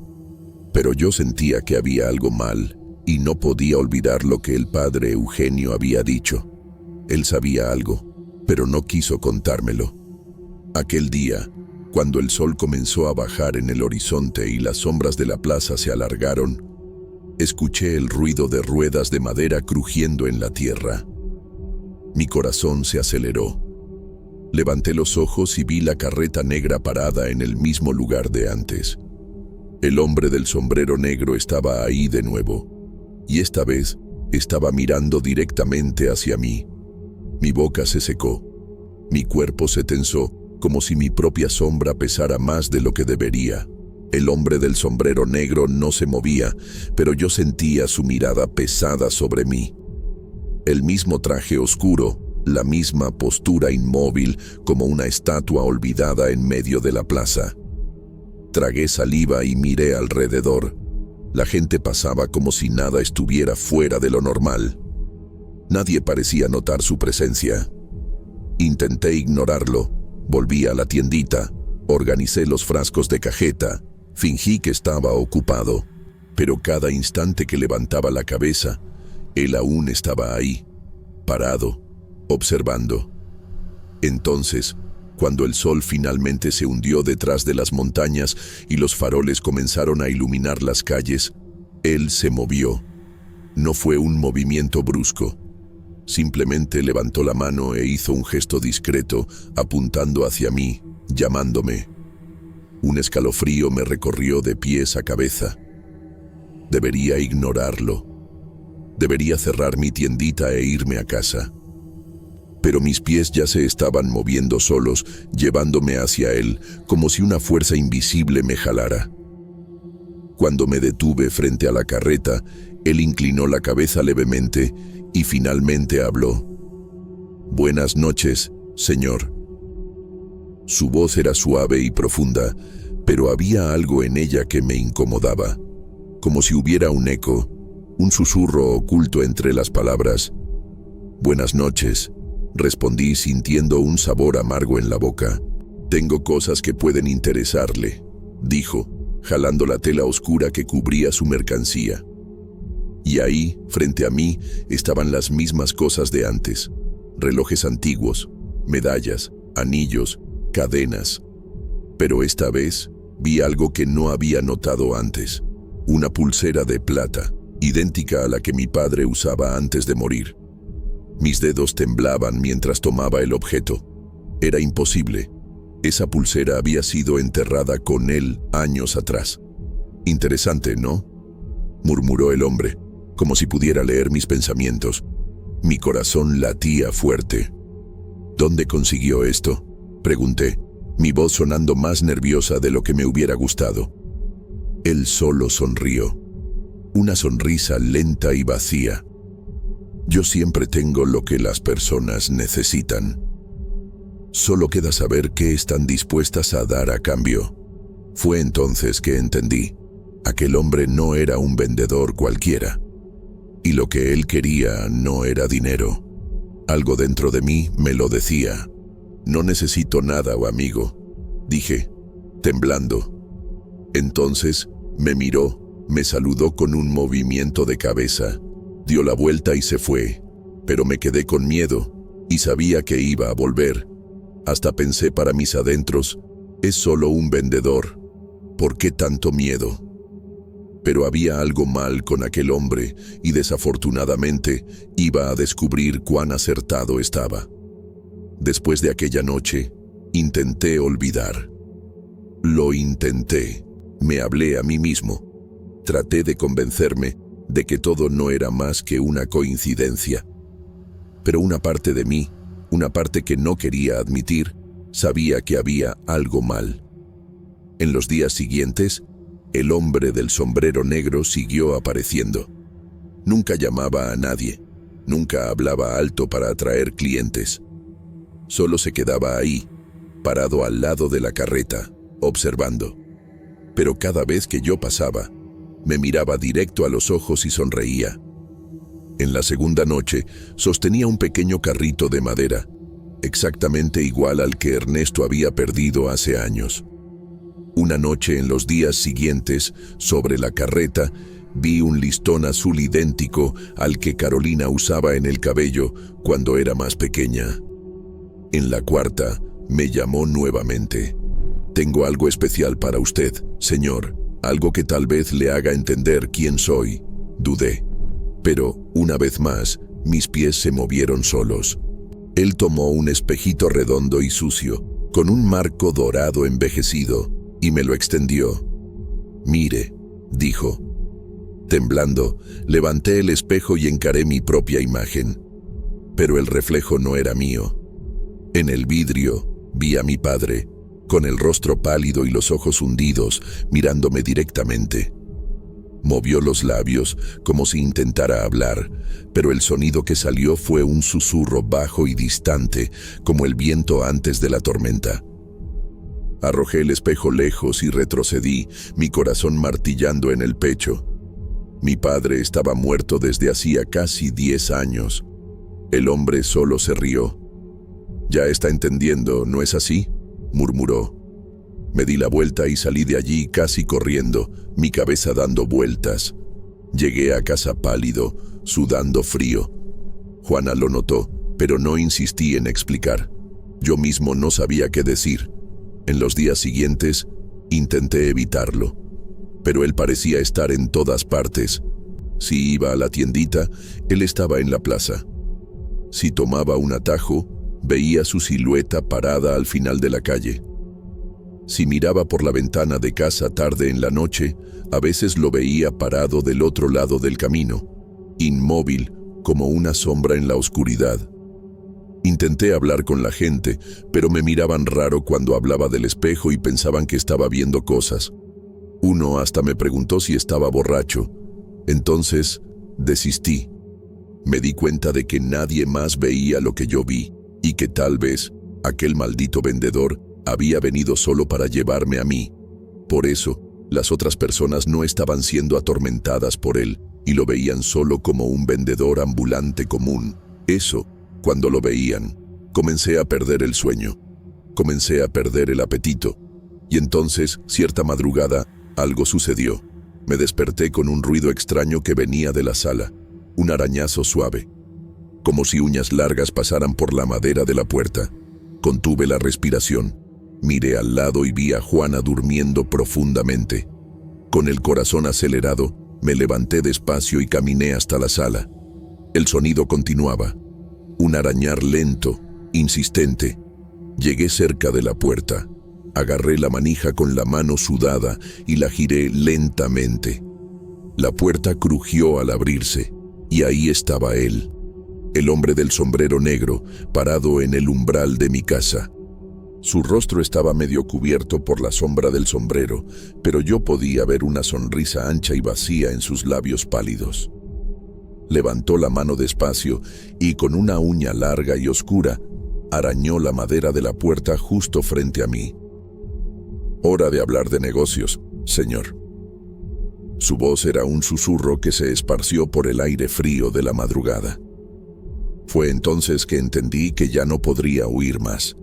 Pero yo sentía que había algo mal y no podía olvidar lo que el padre Eugenio había dicho. Él sabía algo, pero no quiso contármelo. Aquel día, cuando el sol comenzó a bajar en el horizonte y las sombras de la plaza se alargaron, escuché el ruido de ruedas de madera crujiendo en la tierra. Mi corazón se aceleró. Levanté los ojos y vi la carreta negra parada en el mismo lugar de antes. El hombre del sombrero negro estaba ahí de nuevo, y esta vez estaba mirando directamente hacia mí. Mi boca se secó. Mi cuerpo se tensó, como si mi propia sombra pesara más de lo que debería. El hombre del sombrero negro no se movía, pero yo sentía su mirada pesada sobre mí. El mismo traje oscuro, la misma postura inmóvil como una estatua olvidada en medio de la plaza. Tragué saliva y miré alrededor. La gente pasaba como si nada estuviera fuera de lo normal. Nadie parecía notar su presencia. Intenté ignorarlo. Volví a la tiendita, organicé los frascos de cajeta, fingí que estaba ocupado, pero cada instante que levantaba la cabeza, él aún estaba ahí, parado, observando. Entonces, cuando el sol finalmente se hundió detrás de las montañas y los faroles comenzaron a iluminar las calles, él se movió. No fue un movimiento brusco. Simplemente levantó la mano e hizo un gesto discreto, apuntando hacia mí, llamándome. Un escalofrío me recorrió de pies a cabeza. Debería ignorarlo. Debería cerrar mi tiendita e irme a casa. Pero mis pies ya se estaban moviendo solos, llevándome hacia él, como si una fuerza invisible me jalara. Cuando me detuve frente a la carreta, él inclinó la cabeza levemente y finalmente habló. «Buenas noches, señor». Su voz era suave y profunda, pero había algo en ella que me incomodaba, como si hubiera un eco, un susurro oculto entre las palabras. «Buenas noches», respondí sintiendo un sabor amargo en la boca. «Tengo cosas que pueden interesarle», dijo, jalando la tela oscura que cubría su mercancía. Y ahí, frente a mí, estaban las mismas cosas de antes. Relojes antiguos, medallas, anillos, cadenas. Pero esta vez vi algo que no había notado antes. Una pulsera de plata, idéntica a la que mi padre usaba antes de morir. Mis dedos temblaban mientras tomaba el objeto. Era imposible. Esa pulsera había sido enterrada con él años atrás. Interesante, ¿no?, murmuró el hombre, como si pudiera leer mis pensamientos. Mi corazón latía fuerte. ¿Dónde consiguió esto?, pregunté, mi voz sonando más nerviosa de lo que me hubiera gustado. Él solo sonrió. Una sonrisa lenta y vacía. Yo siempre tengo lo que las personas necesitan. Solo queda saber qué están dispuestas a dar a cambio. Fue entonces que entendí. Aquel hombre no era un vendedor cualquiera. Y lo que él quería no era dinero. Algo dentro de mí me lo decía. No necesito nada, amigo, dije, temblando. Entonces me miró, me saludó con un movimiento de cabeza, dio la vuelta y se fue, pero me quedé con miedo y sabía que iba a volver. Hasta pensé para mis adentros, es solo un vendedor, ¿por qué tanto miedo? Pero había algo mal con aquel hombre y desafortunadamente iba a descubrir cuán acertado estaba. Después de aquella noche, intenté olvidar. Lo intenté, me hablé a mí mismo. Traté de convencerme de que todo no era más que una coincidencia. Pero una parte de mí, una parte que no quería admitir, sabía que había algo mal. En los días siguientes, el hombre del sombrero negro siguió apareciendo. Nunca llamaba a nadie, nunca hablaba alto para atraer clientes. Solo se quedaba ahí, parado al lado de la carreta, observando. Pero cada vez que yo pasaba, me miraba directo a los ojos y sonreía. En la segunda noche, sostenía un pequeño carrito de madera, exactamente igual al que Ernesto había perdido hace años. Una noche en los días siguientes, sobre la carreta, vi un listón azul idéntico al que Carolina usaba en el cabello cuando era más pequeña. En la cuarta, me llamó nuevamente. Tengo algo especial para usted, señor, algo que tal vez le haga entender quién soy, dudé. Pero, una vez más, mis pies se movieron solos. Él tomó un espejito redondo y sucio, con un marco dorado envejecido, y me lo extendió. Mire, dijo. Temblando, levanté el espejo y encaré mi propia imagen. Pero el reflejo no era mío. En el vidrio vi a mi padre, con el rostro pálido y los ojos hundidos, mirándome directamente. Movió los labios como si intentara hablar, pero el sonido que salió fue un susurro bajo y distante, como el viento antes de la tormenta. Arrojé el espejo lejos y retrocedí, mi corazón martillando en el pecho. Mi padre estaba muerto desde hacía casi 10 años. El hombre solo se rió. «Ya está entendiendo, ¿no es así?», murmuró. Me di la vuelta y salí de allí casi corriendo, mi cabeza dando vueltas. Llegué a casa pálido, sudando frío. Juana lo notó, pero no insistí en explicar. Yo mismo no sabía qué decir. En los días siguientes, intenté evitarlo. Pero él parecía estar en todas partes. Si iba a la tiendita, él estaba en la plaza. Si tomaba un atajo, veía su silueta parada al final de la calle. Si miraba por la ventana de casa tarde en la noche, a veces lo veía parado del otro lado del camino, inmóvil como una sombra en la oscuridad. Intenté hablar con la gente, pero me miraban raro cuando hablaba del espejo y pensaban que estaba viendo cosas. Uno hasta me preguntó si estaba borracho. Entonces, desistí. Me di cuenta de que nadie más veía lo que yo vi, y que tal vez aquel maldito vendedor había venido solo para llevarme a mí. Por eso, las otras personas no estaban siendo atormentadas por él y lo veían solo como un vendedor ambulante común. Eso, cuando lo veían, comencé a perder el sueño. Comencé a perder el apetito. Y entonces, cierta madrugada, algo sucedió. Me desperté con un ruido extraño que venía de la sala. Un arañazo suave. Como si uñas largas pasaran por la madera de la puerta. Contuve la respiración. Miré al lado y vi a Juana durmiendo profundamente. Con el corazón acelerado, me levanté despacio y caminé hasta la sala. El sonido continuaba. Un arañar lento, insistente. Llegué cerca de la puerta. Agarré la manija con la mano sudada y la giré lentamente. La puerta crujió al abrirse, y ahí estaba él, el hombre del sombrero negro, parado en el umbral de mi casa. Su rostro estaba medio cubierto por la sombra del sombrero, pero yo podía ver una sonrisa ancha y vacía en sus labios pálidos. Levantó la mano despacio y con una uña larga y oscura, arañó la madera de la puerta justo frente a mí. «Hora de hablar de negocios, señor». Su voz era un susurro que se esparció por el aire frío de la madrugada. Fue entonces que entendí que ya no podría huir más.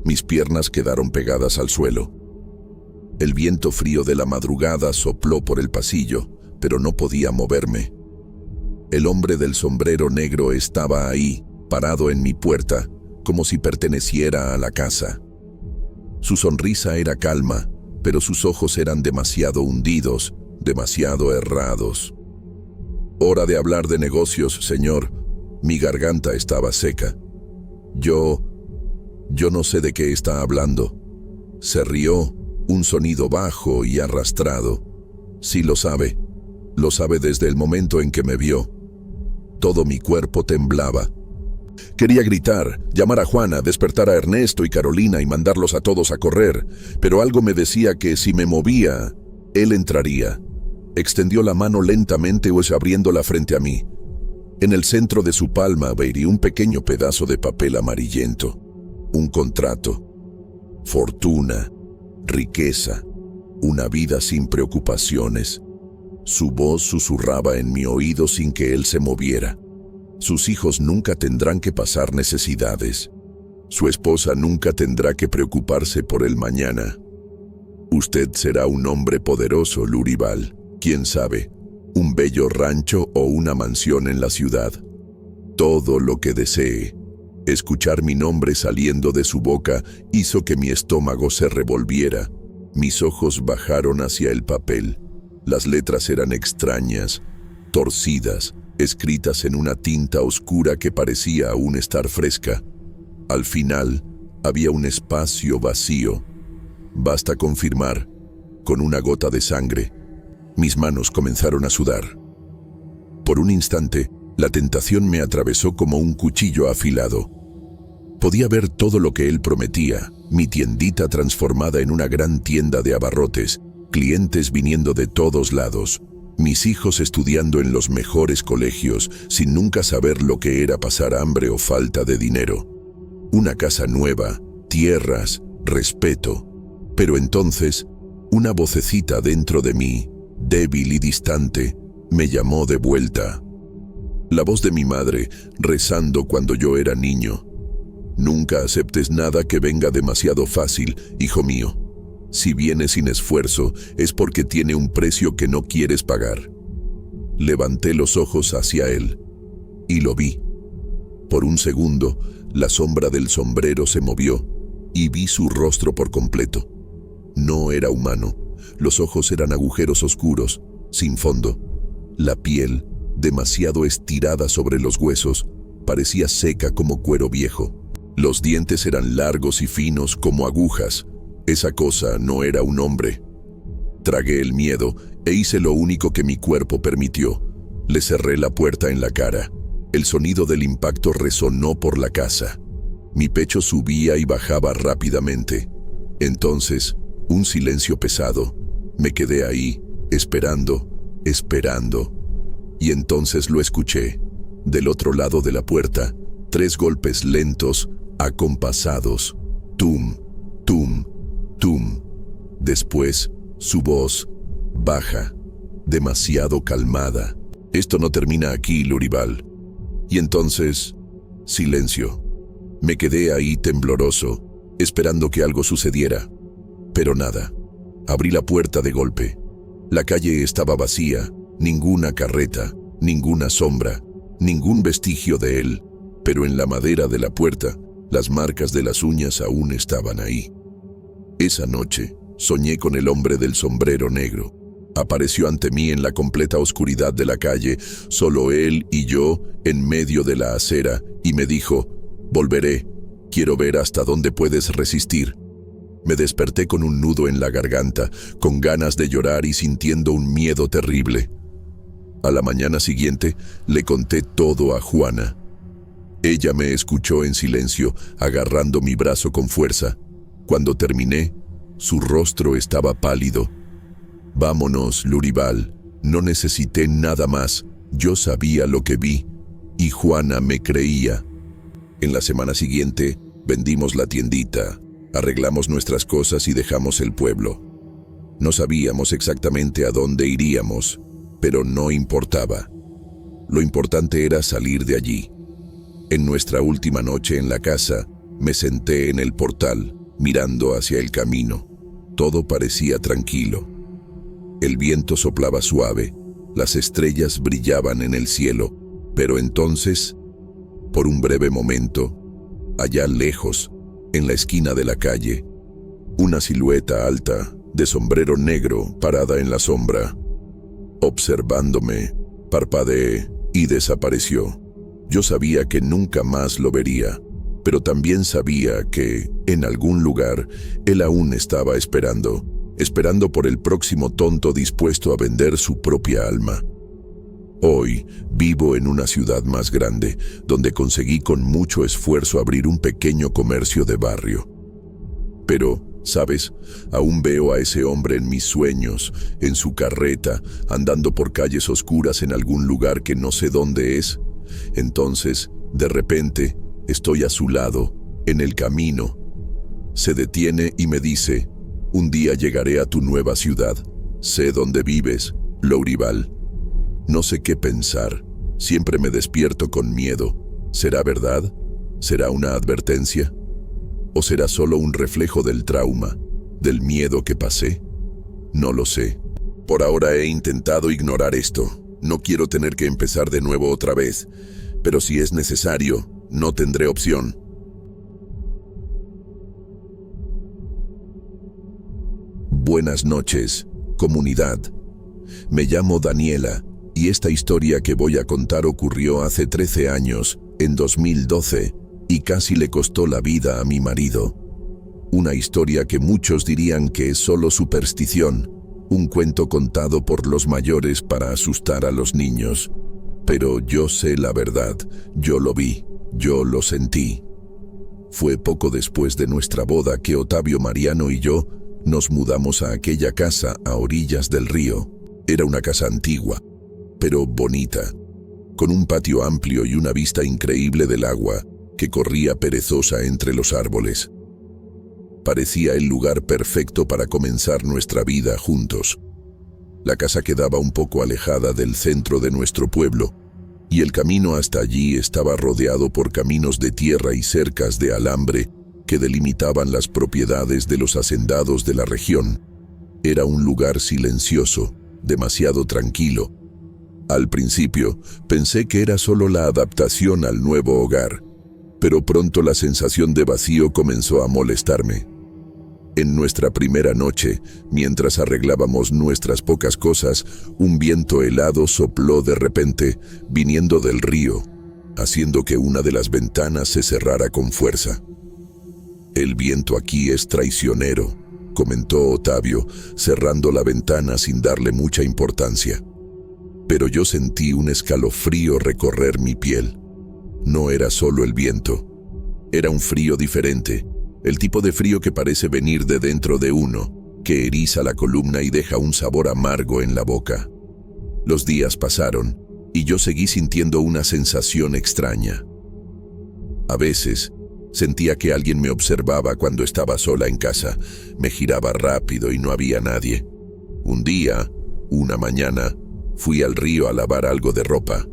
Mis piernas quedaron pegadas al suelo. El viento frío de la madrugada sopló por el pasillo, pero no podía moverme. El hombre del sombrero negro estaba ahí, parado en mi puerta, como si perteneciera a la casa. Su sonrisa era calma, pero sus ojos eran demasiado hundidos, demasiado errados. «Hora de hablar de negocios, señor». Mi garganta estaba seca. Yo no sé de qué está hablando». Se rió, un sonido bajo y arrastrado. «Sí lo sabe desde el momento en que me vio». Todo mi cuerpo temblaba. Quería gritar, llamar a Juana, despertar a Ernesto y Carolina y mandarlos a todos a correr, pero algo me decía que si me movía, él entraría. Extendió la mano lentamente abriéndola frente a mí. En el centro de su palma veía un pequeño pedazo de papel amarillento. Un contrato. Fortuna, riqueza, una vida sin preocupaciones. Su voz susurraba en mi oído sin que él se moviera. Sus hijos nunca tendrán que pasar necesidades. Su esposa nunca tendrá que preocuparse por el mañana. Usted será un hombre poderoso, Lurival. ¿Quién sabe? Un bello rancho o una mansión en la ciudad. Todo lo que desee. Escuchar mi nombre saliendo de su boca hizo que mi estómago se revolviera. Mis ojos bajaron hacia el papel. Las letras eran extrañas, torcidas, escritas en una tinta oscura que parecía aún estar fresca. Al final, había un espacio vacío. Basta confirmar, con una gota de sangre. Mis manos comenzaron a sudar. Por un instante, la tentación me atravesó como un cuchillo afilado. Podía ver todo lo que él prometía, mi tiendita transformada en una gran tienda de abarrotes, clientes viniendo de todos lados, mis hijos estudiando en los mejores colegios sin nunca saber lo que era pasar hambre o falta de dinero. Una casa nueva, tierras, respeto. Pero entonces, una vocecita dentro de mí, débil y distante, me llamó de vuelta. La voz de mi madre, rezando cuando yo era niño. «Nunca aceptes nada que venga demasiado fácil, hijo mío. Si viene sin esfuerzo, es porque tiene un precio que no quieres pagar». Levanté los ojos hacia él, y lo vi. Por un segundo, la sombra del sombrero se movió, y vi su rostro por completo. No era humano. Los ojos eran agujeros oscuros, sin fondo. La piel, demasiado estirada sobre los huesos, parecía seca como cuero viejo. Los dientes eran largos y finos como agujas. Esa cosa no era un hombre. Tragué el miedo e hice lo único que mi cuerpo permitió. Le cerré la puerta en la cara. El sonido del impacto resonó por la casa. Mi pecho subía y bajaba rápidamente. Entonces, un silencio pesado. Me quedé ahí, esperando. Y entonces lo escuché. Del otro lado de la puerta, 3 golpes lentos, acompasados. Tum, tum, tum. Después, su voz, baja, demasiado calmada. «Esto no termina aquí, Lurival». Y entonces, silencio. Me quedé ahí tembloroso, esperando que algo sucediera. Pero nada. Abrí la puerta de golpe. La calle estaba vacía, ninguna carreta, ninguna sombra, ningún vestigio de él, pero en la madera de la puerta, las marcas de las uñas aún estaban ahí. Esa noche, soñé con el hombre del sombrero negro. Apareció ante mí en la completa oscuridad de la calle, solo él y yo en medio de la acera, y me dijo: «Volveré, quiero ver hasta dónde puedes resistir». Me desperté con un nudo en la garganta, con ganas de llorar y sintiendo un miedo terrible. A la mañana siguiente le conté todo a Juana. Ella me escuchó en silencio, agarrando mi brazo con fuerza. Cuando terminé, su rostro estaba pálido. «Vámonos, Luribal, no necesité nada más. Yo sabía lo que vi, y Juana me creía». En la semana siguiente, vendimos la tiendita, arreglamos nuestras cosas y dejamos el pueblo. No sabíamos exactamente a dónde iríamos, pero no importaba. Lo importante era salir de allí. En nuestra última noche en la casa, me senté en el portal, mirando hacia el camino. Todo parecía tranquilo. El viento soplaba suave, las estrellas brillaban en el cielo, pero entonces, por un breve momento, allá lejos, en la esquina de la calle, una silueta alta, de sombrero negro, parada en la sombra. Observándome, parpadeé y desapareció. Yo sabía que nunca más lo vería, pero también sabía que, en algún lugar, él aún estaba esperando por el próximo tonto dispuesto a vender su propia alma. Hoy vivo en una ciudad más grande, donde conseguí con mucho esfuerzo abrir un pequeño comercio de barrio. Pero, ¿sabes? Aún veo a ese hombre en mis sueños, en su carreta, andando por calles oscuras en algún lugar que no sé dónde es. Entonces, de repente, estoy a su lado, en el camino. Se detiene y me dice: «Un día llegaré a tu nueva ciudad. Sé dónde vives, Luribal». No sé qué pensar. Siempre me despierto con miedo. ¿Será verdad? ¿Será una advertencia? ¿O será solo un reflejo del trauma, del miedo que pasé? No lo sé. Por ahora he intentado ignorar esto. No quiero tener que empezar de nuevo otra vez, pero si es necesario, no tendré opción. Buenas noches, comunidad. Me llamo Daniela, y esta historia que voy a contar ocurrió hace 13 años, en 2012, y casi le costó la vida a mi marido. Una historia que muchos dirían que es solo superstición, un cuento contado por los mayores para asustar a los niños. Pero yo sé la verdad, yo lo vi, yo lo sentí. Fue poco después de nuestra boda que Otavio, Mariano y yo nos mudamos a aquella casa a orillas del río. Era una casa antigua, pero bonita, con un patio amplio y una vista increíble del agua que corría perezosa entre los árboles. Parecía el lugar perfecto para comenzar nuestra vida juntos. La casa quedaba un poco alejada del centro de nuestro pueblo, y el camino hasta allí estaba rodeado por caminos de tierra y cercas de alambre que delimitaban las propiedades de los hacendados de la región. Era un lugar silencioso, demasiado tranquilo. Al principio, pensé que era solo la adaptación al nuevo hogar, pero pronto la sensación de vacío comenzó a molestarme. En nuestra primera noche, mientras arreglábamos nuestras pocas cosas, un viento helado sopló de repente, viniendo del río, haciendo que una de las ventanas se cerrara con fuerza. «El viento aquí es traicionero», comentó Otavio, cerrando la ventana sin darle mucha importancia. Pero yo sentí un escalofrío recorrer mi piel. No era solo el viento. Era un frío diferente, el tipo de frío que parece venir de dentro de uno, que eriza la columna y deja un sabor amargo en la boca. Los días pasaron, y yo seguí sintiendo una sensación extraña. A veces, sentía que alguien me observaba cuando estaba sola en casa. Me giraba rápido y no había nadie. Un día, una mañana, fui al río a lavar algo de ropa.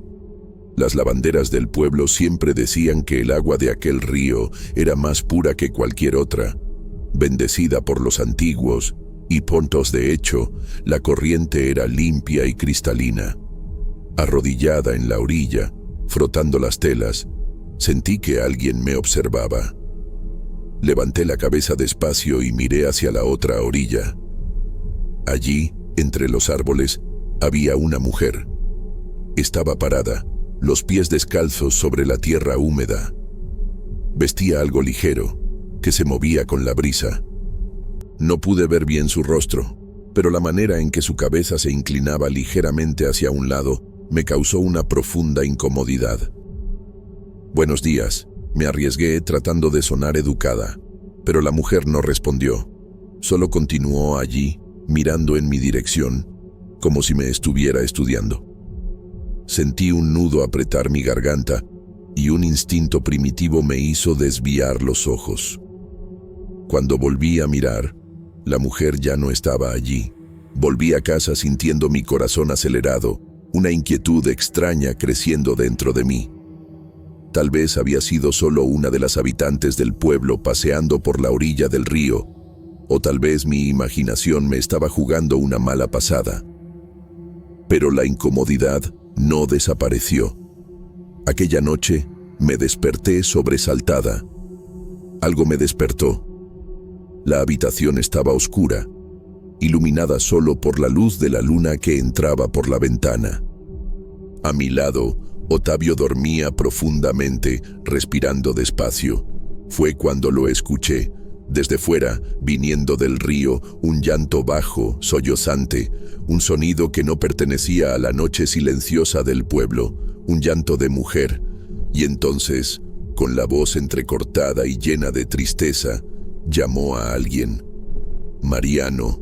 Las lavanderas del pueblo siempre decían que el agua de aquel río era más pura que cualquier otra, bendecida por los antiguos, y puntos de hecho, la corriente era limpia y cristalina. Arrodillada en la orilla, frotando las telas, sentí que alguien me observaba. Levanté la cabeza despacio y miré hacia la otra orilla. Allí, Entre los árboles había una mujer. Estaba parada, los pies descalzos sobre la tierra húmeda. Vestía algo ligero, que se movía con la brisa. No pude ver bien su rostro, pero la manera en que su cabeza se inclinaba ligeramente hacia un lado me causó una profunda incomodidad. «Buenos días», me arriesgué tratando de sonar educada, pero la mujer no respondió. Solo continuó allí, mirando en mi dirección, como si me estuviera estudiando. Sentí un nudo apretar mi garganta y un instinto primitivo me hizo desviar los ojos. Cuando volví a mirar, la mujer ya no estaba allí. Volví a casa sintiendo mi corazón acelerado, una inquietud extraña creciendo dentro de mí. Tal vez había sido solo una de las habitantes del pueblo paseando por la orilla del río, o tal vez mi imaginación me estaba jugando una mala pasada. Pero la incomodidad no desapareció. Aquella noche me desperté sobresaltada. Algo me despertó. La habitación estaba oscura, iluminada solo por la luz de la luna que entraba por la ventana. A mi lado, Otavio dormía profundamente, respirando despacio. Fue cuando lo escuché, desde fuera, viniendo del río, un llanto bajo, sollozante, un sonido que no pertenecía a la noche silenciosa del pueblo, un llanto de mujer. Y entonces, con la voz entrecortada y llena de tristeza, llamó a alguien. «Mariano».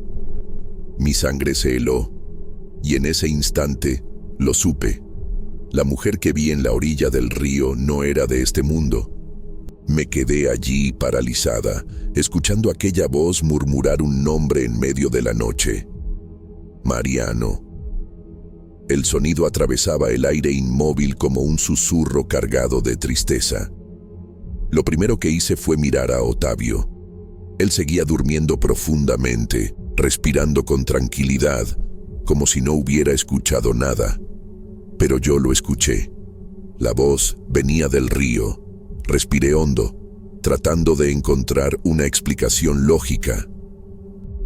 Mi sangre se heló, y en ese instante lo supe. La mujer que vi en la orilla del río no era de este mundo. Me quedé allí paralizada, escuchando aquella voz murmurar un nombre en medio de la noche. «Mariano». El sonido atravesaba el aire inmóvil como un susurro cargado de tristeza. Lo primero que hice fue mirar a Otavio. Él seguía durmiendo profundamente, respirando con tranquilidad, como si no hubiera escuchado nada. Pero yo lo escuché. La voz venía del río. Respiré hondo, tratando de encontrar una explicación lógica.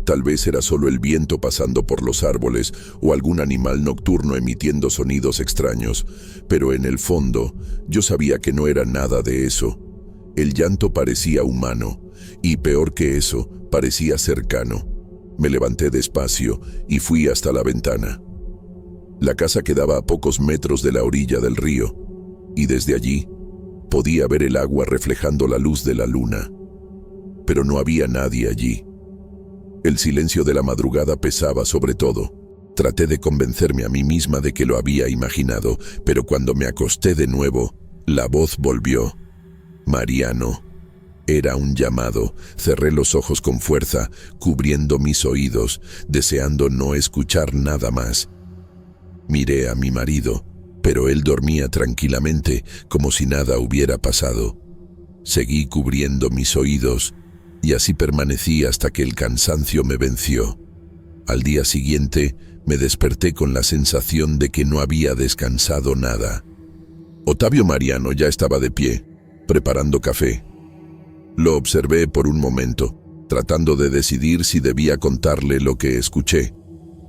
Tal vez era solo el viento pasando por los árboles o algún animal nocturno emitiendo sonidos extraños, pero en el fondo yo sabía que no era nada de eso. El llanto parecía humano, y peor que eso, parecía cercano. Me levanté despacio y fui hasta la ventana. La casa quedaba a pocos metros de la orilla del río, y desde allí podía ver el agua reflejando la luz de la luna. Pero no había nadie allí. El silencio de la madrugada pesaba sobre todo. Traté de convencerme a mí misma de que lo había imaginado, pero cuando me acosté de nuevo, la voz volvió. «Mariano». Era un llamado. Cerré los ojos con fuerza, cubriendo mis oídos, deseando no escuchar nada más. Miré a mi marido, pero él dormía tranquilamente, como si nada hubiera pasado. Seguí cubriendo mis oídos, y así permanecí hasta que el cansancio me venció. Al día siguiente, me desperté con la sensación de que no había descansado nada. Otavio Mariano ya estaba de pie, preparando café. Lo observé por un momento, tratando de decidir si debía contarle lo que escuché,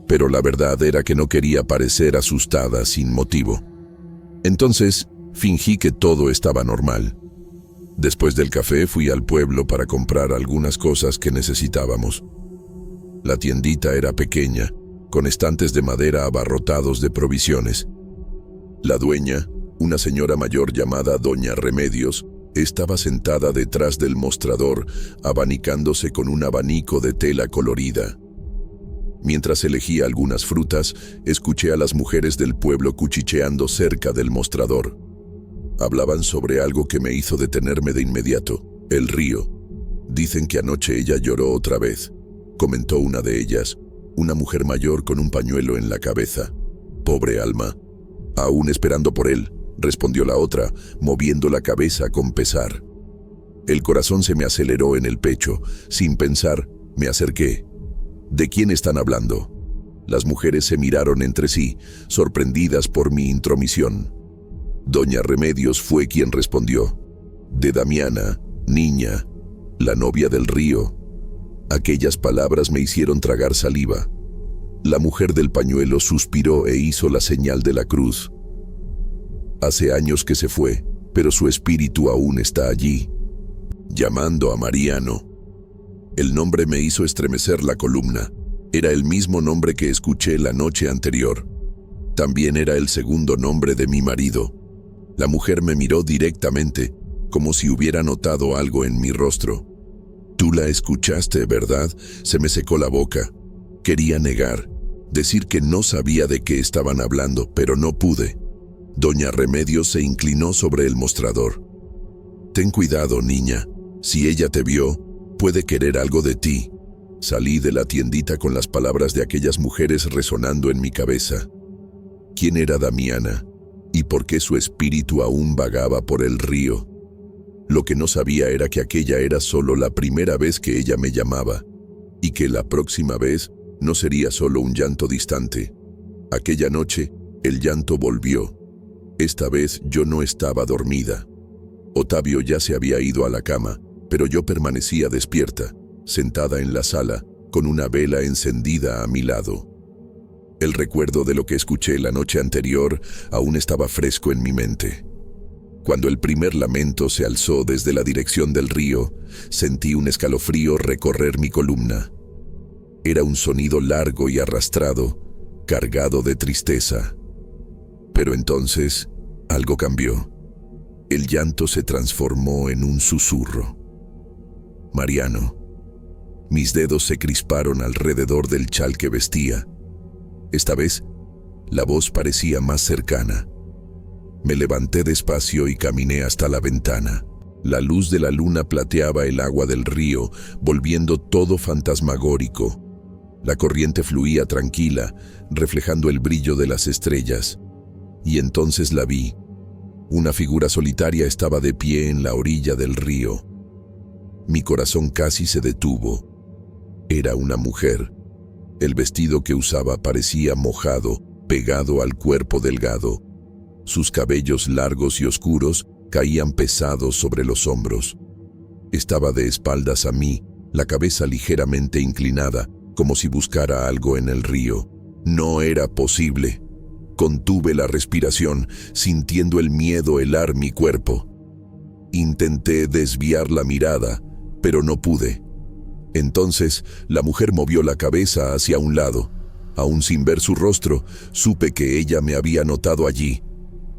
pero la verdad era que no quería parecer asustada sin motivo. Entonces, fingí que todo estaba normal. Después del café fui al pueblo para comprar algunas cosas que necesitábamos. La tiendita era pequeña, con estantes de madera abarrotados de provisiones. La dueña, una señora mayor llamada Doña Remedios, estaba sentada detrás del mostrador, abanicándose con un abanico de tela colorida. Mientras elegía algunas frutas, escuché a las mujeres del pueblo cuchicheando cerca del mostrador. Hablaban sobre algo que me hizo detenerme de inmediato: el río. «Dicen que anoche ella lloró otra vez», comentó una de ellas, una mujer mayor con un pañuelo en la cabeza. «Pobre alma». «Aún esperando por él», respondió la otra, moviendo la cabeza con pesar. El corazón se me aceleró en el pecho. Sin pensar, me acerqué. «¿De quién están hablando?». Las mujeres se miraron entre sí, sorprendidas por mi intromisión. Doña Remedios fue quien respondió: «De Damiana, niña, la novia del río». Aquellas palabras me hicieron tragar saliva. La mujer del pañuelo suspiró e hizo la señal de la cruz. Hace años que se fue, pero su espíritu aún está allí, llamando a Mariano. El nombre me hizo estremecer la columna. Era el mismo nombre que escuché la noche anterior. También era el segundo nombre de mi marido. La mujer me miró directamente, como si hubiera notado algo en mi rostro. Tú la escuchaste, ¿verdad? Se me secó la boca. Quería negar, decir que no sabía de qué estaban hablando, pero no pude. Doña Remedios se inclinó sobre el mostrador. Ten cuidado, niña. Si ella te vio, puede querer algo de ti. Salí de la tiendita con las palabras de aquellas mujeres resonando en mi cabeza. ¿Quién era Damiana? ¿Y por qué su espíritu aún vagaba por el río? Lo que no sabía era que aquella era solo la primera vez que ella me llamaba, y que la próxima vez no sería solo un llanto distante. Aquella noche, el llanto volvió. Esta vez yo no estaba dormida. Otavio ya se había ido a la cama, pero yo permanecía despierta, sentada en la sala, con una vela encendida a mi lado. El recuerdo de lo que escuché la noche anterior aún estaba fresco en mi mente. Cuando el primer lamento se alzó desde la dirección del río, sentí un escalofrío recorrer mi columna. Era un sonido largo y arrastrado, cargado de tristeza. Pero entonces, algo cambió. El llanto se transformó en un susurro. Mariano. Mis dedos se crisparon alrededor del chal que vestía. Esta vez, la voz parecía más cercana. Me levanté despacio y caminé hasta la ventana. La luz de la luna plateaba el agua del río, volviendo todo fantasmagórico. La corriente fluía tranquila, reflejando el brillo de las estrellas. Y entonces la vi. Una figura solitaria estaba de pie en la orilla del río. Mi corazón casi se detuvo. Era una mujer. El vestido que usaba parecía mojado, pegado al cuerpo delgado. Sus cabellos largos y oscuros caían pesados sobre los hombros. Estaba de espaldas a mí, la cabeza ligeramente inclinada, como si buscara algo en el río. No era posible. Contuve la respiración, sintiendo el miedo helar mi cuerpo. Intenté desviar la mirada, pero no pude. Entonces, la mujer movió la cabeza hacia un lado. Aún sin ver su rostro, supe que ella me había notado allí.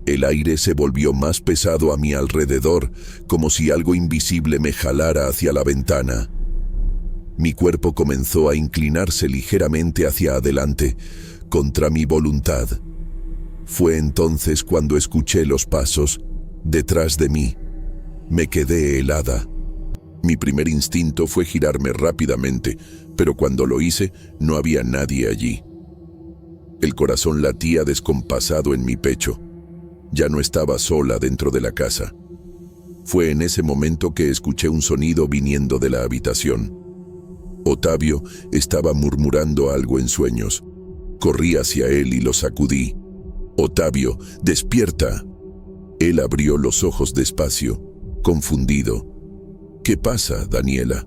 El aire se volvió más pesado a mi alrededor, como si algo invisible me jalara hacia la ventana. Mi cuerpo comenzó a inclinarse ligeramente hacia adelante, contra mi voluntad. Fue entonces cuando escuché los pasos detrás de mí. Me quedé helada. Mi primer instinto fue girarme rápidamente, pero cuando lo hice, no había nadie allí. El corazón latía descompasado en mi pecho. Ya no estaba sola dentro de la casa. Fue en ese momento que escuché un sonido viniendo de la habitación. Otavio estaba murmurando algo en sueños. Corrí hacia él y lo sacudí. «Otavio, despierta». Él abrió los ojos despacio, confundido. «¿Qué pasa, Daniela?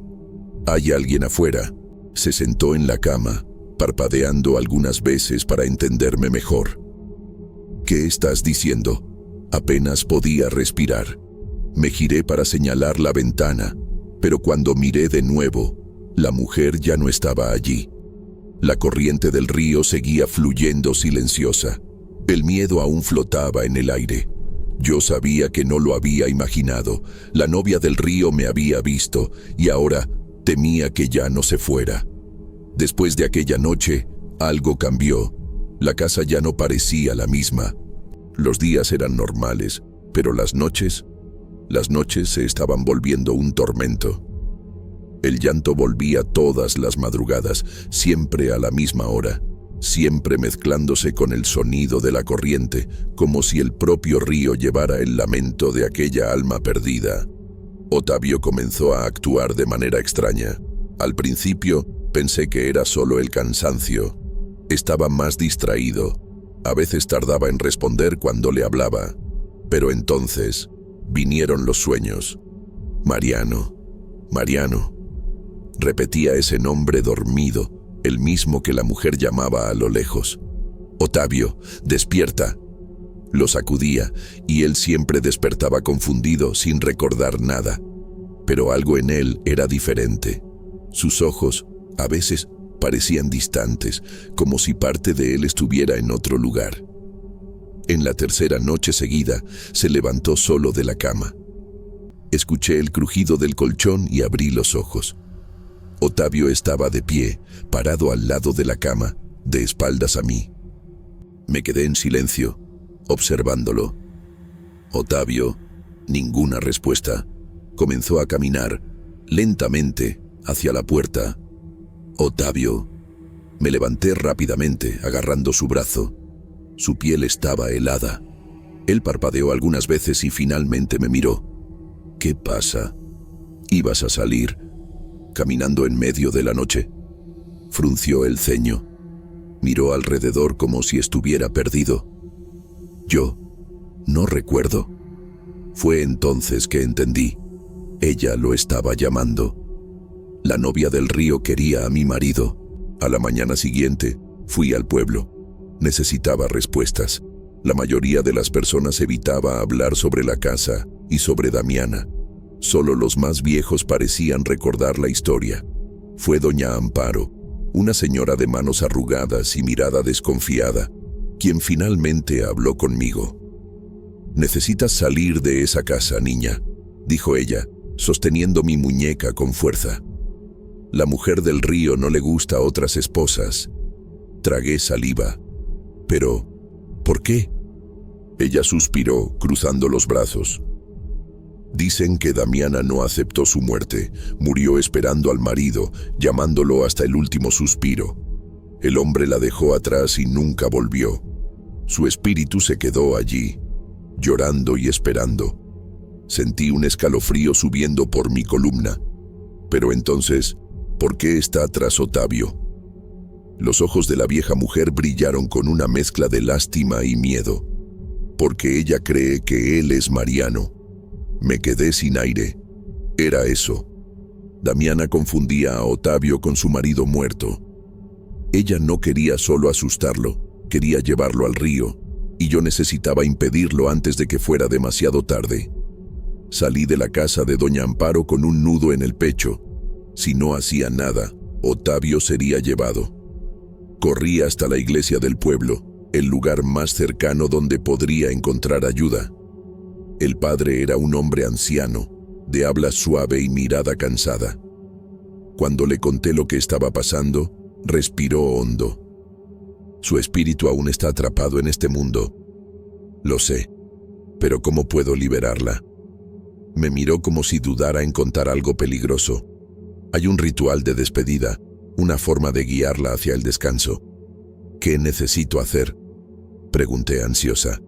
¿Hay alguien afuera?» Se sentó en la cama, parpadeando algunas veces para entenderme mejor. «¿Qué estás diciendo?» Apenas podía respirar. Me giré para señalar la ventana, pero cuando miré de nuevo, la mujer ya no estaba allí. La corriente del río seguía fluyendo silenciosa. El miedo aún flotaba en el aire. Yo sabía que no lo había imaginado. La novia del río me había visto y ahora temía que ya no se fuera. Después de aquella noche, algo cambió. La casa ya no parecía la misma. Los días eran normales, pero las noches se estaban volviendo un tormento. El llanto volvía todas las madrugadas, siempre a la misma hora, siempre mezclándose con el sonido de la corriente, como si el propio río llevara el lamento de aquella alma perdida. Otavio comenzó a actuar de manera extraña. Al principio pensé que era solo el cansancio. Estaba más distraído. A veces tardaba en responder cuando le hablaba. Pero entonces vinieron los sueños. Mariano, Mariano. Repetía ese nombre dormido, el mismo que la mujer llamaba a lo lejos. «Otavio, despierta». Lo sacudía y él siempre despertaba confundido, sin recordar nada. Pero algo en él era diferente. Sus ojos, a veces, parecían distantes, como si parte de él estuviera en otro lugar. En la tercera noche seguida, se levantó solo de la cama. Escuché el crujido del colchón y abrí los ojos. Otavio estaba de pie, parado al lado de la cama, de espaldas a mí. Me quedé en silencio, observándolo. Otavio, ninguna respuesta, comenzó a caminar, lentamente, hacia la puerta. «Otavio». Me levanté rápidamente, agarrando su brazo. Su piel estaba helada. Él parpadeó algunas veces y finalmente me miró. «¿Qué pasa? ¿Ibas a salir caminando en medio de la noche?». Frunció el ceño. Miró alrededor como si estuviera perdido. Yo no recuerdo. Fue entonces que entendí. Ella lo estaba llamando. La novia del río quería a mi marido. A la mañana siguiente, fui al pueblo. Necesitaba respuestas. La mayoría de las personas evitaba hablar sobre la casa y sobre Damiana. Solo los más viejos parecían recordar la historia. Fue doña Amparo, una señora de manos arrugadas y mirada desconfiada, quien finalmente habló conmigo. «Necesitas salir de esa casa, niña», dijo ella, sosteniendo mi muñeca con fuerza. «La mujer del río no le gusta a otras esposas». Tragué saliva. «¿Pero por qué?». Ella suspiró, cruzando los brazos. «Dicen que Damiana no aceptó su muerte, murió esperando al marido, llamándolo hasta el último suspiro. El hombre la dejó atrás y nunca volvió. Su espíritu se quedó allí, llorando y esperando. Sentí un escalofrío subiendo por mi columna. Pero entonces, ¿por qué está atrás Otavio?». Los ojos de la vieja mujer brillaron con una mezcla de lástima y miedo. «Porque ella cree que él es Mariano». Me quedé sin aire. Era eso. Damiana confundía a Otavio con su marido muerto. Ella no quería solo asustarlo, quería llevarlo al río, y yo necesitaba impedirlo antes de que fuera demasiado tarde. Salí de la casa de doña Amparo con un nudo en el pecho. Si no hacía nada, Otavio sería llevado. Corrí hasta la iglesia del pueblo, el lugar más cercano donde podría encontrar ayuda. El padre era un hombre anciano, de habla suave y mirada cansada. Cuando le conté lo que estaba pasando, respiró hondo. «Su espíritu aún está atrapado en este mundo». «Lo sé, pero ¿cómo puedo liberarla?». Me miró como si dudara en contar algo peligroso. «Hay un ritual de despedida, una forma de guiarla hacia el descanso». «¿Qué necesito hacer?», pregunté ansiosa.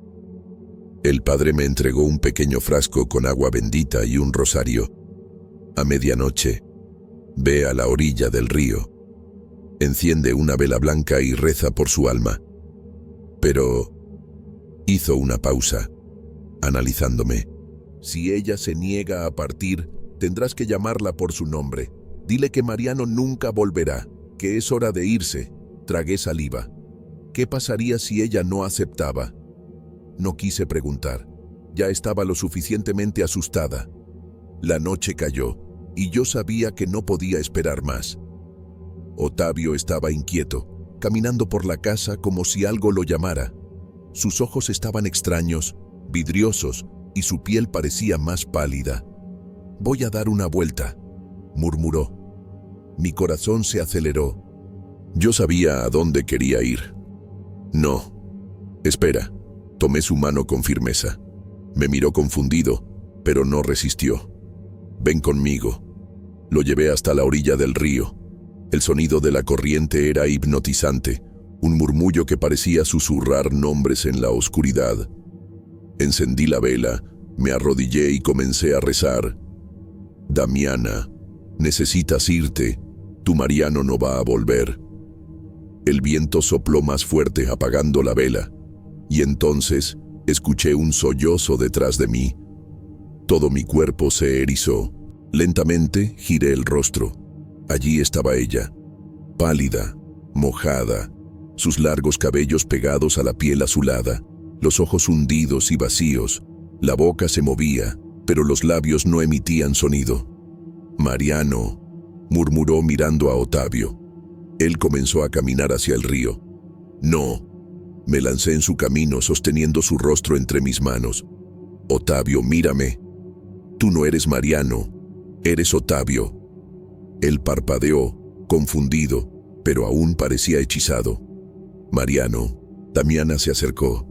El padre me entregó un pequeño frasco con agua bendita y un rosario. «A medianoche, ve a la orilla del río. Enciende una vela blanca y reza por su alma». «Pero…». Hizo una pausa, analizándome. «Si ella se niega a partir, tendrás que llamarla por su nombre. Dile que Mariano nunca volverá, que es hora de irse». Tragué saliva. ¿Qué pasaría si ella no aceptaba? No quise preguntar. Ya estaba lo suficientemente asustada. La noche cayó, y yo sabía que no podía esperar más. Otavio estaba inquieto, caminando por la casa como si algo lo llamara. Sus ojos estaban extraños, vidriosos, y su piel parecía más pálida. «Voy a dar una vuelta», murmuró. Mi corazón se aceleró. Yo sabía a dónde quería ir. «No, espera». Tomé su mano con firmeza. Me miró confundido, pero no resistió. «Ven conmigo». Lo llevé hasta la orilla del río. El sonido de la corriente era hipnotizante, un murmullo que parecía susurrar nombres en la oscuridad. Encendí la vela, me arrodillé y comencé a rezar. «Damiana, necesitas irte. Tu Mariano no va a volver». El viento sopló más fuerte apagando la vela. Y entonces escuché un sollozo detrás de mí. Todo mi cuerpo se erizó. Lentamente giré el rostro. Allí estaba ella, pálida, mojada, sus largos cabellos pegados a la piel azulada, los ojos hundidos y vacíos. La boca se movía, pero los labios no emitían sonido. «Mariano», murmuró mirando a Ottavio. Él comenzó a caminar hacia el río. «No». Me lancé en su camino sosteniendo su rostro entre mis manos. «Ottavio, mírame. Tú no eres Mariano, eres Ottavio». Él parpadeó, confundido, pero aún parecía hechizado. «Mariano». Damiana se acercó.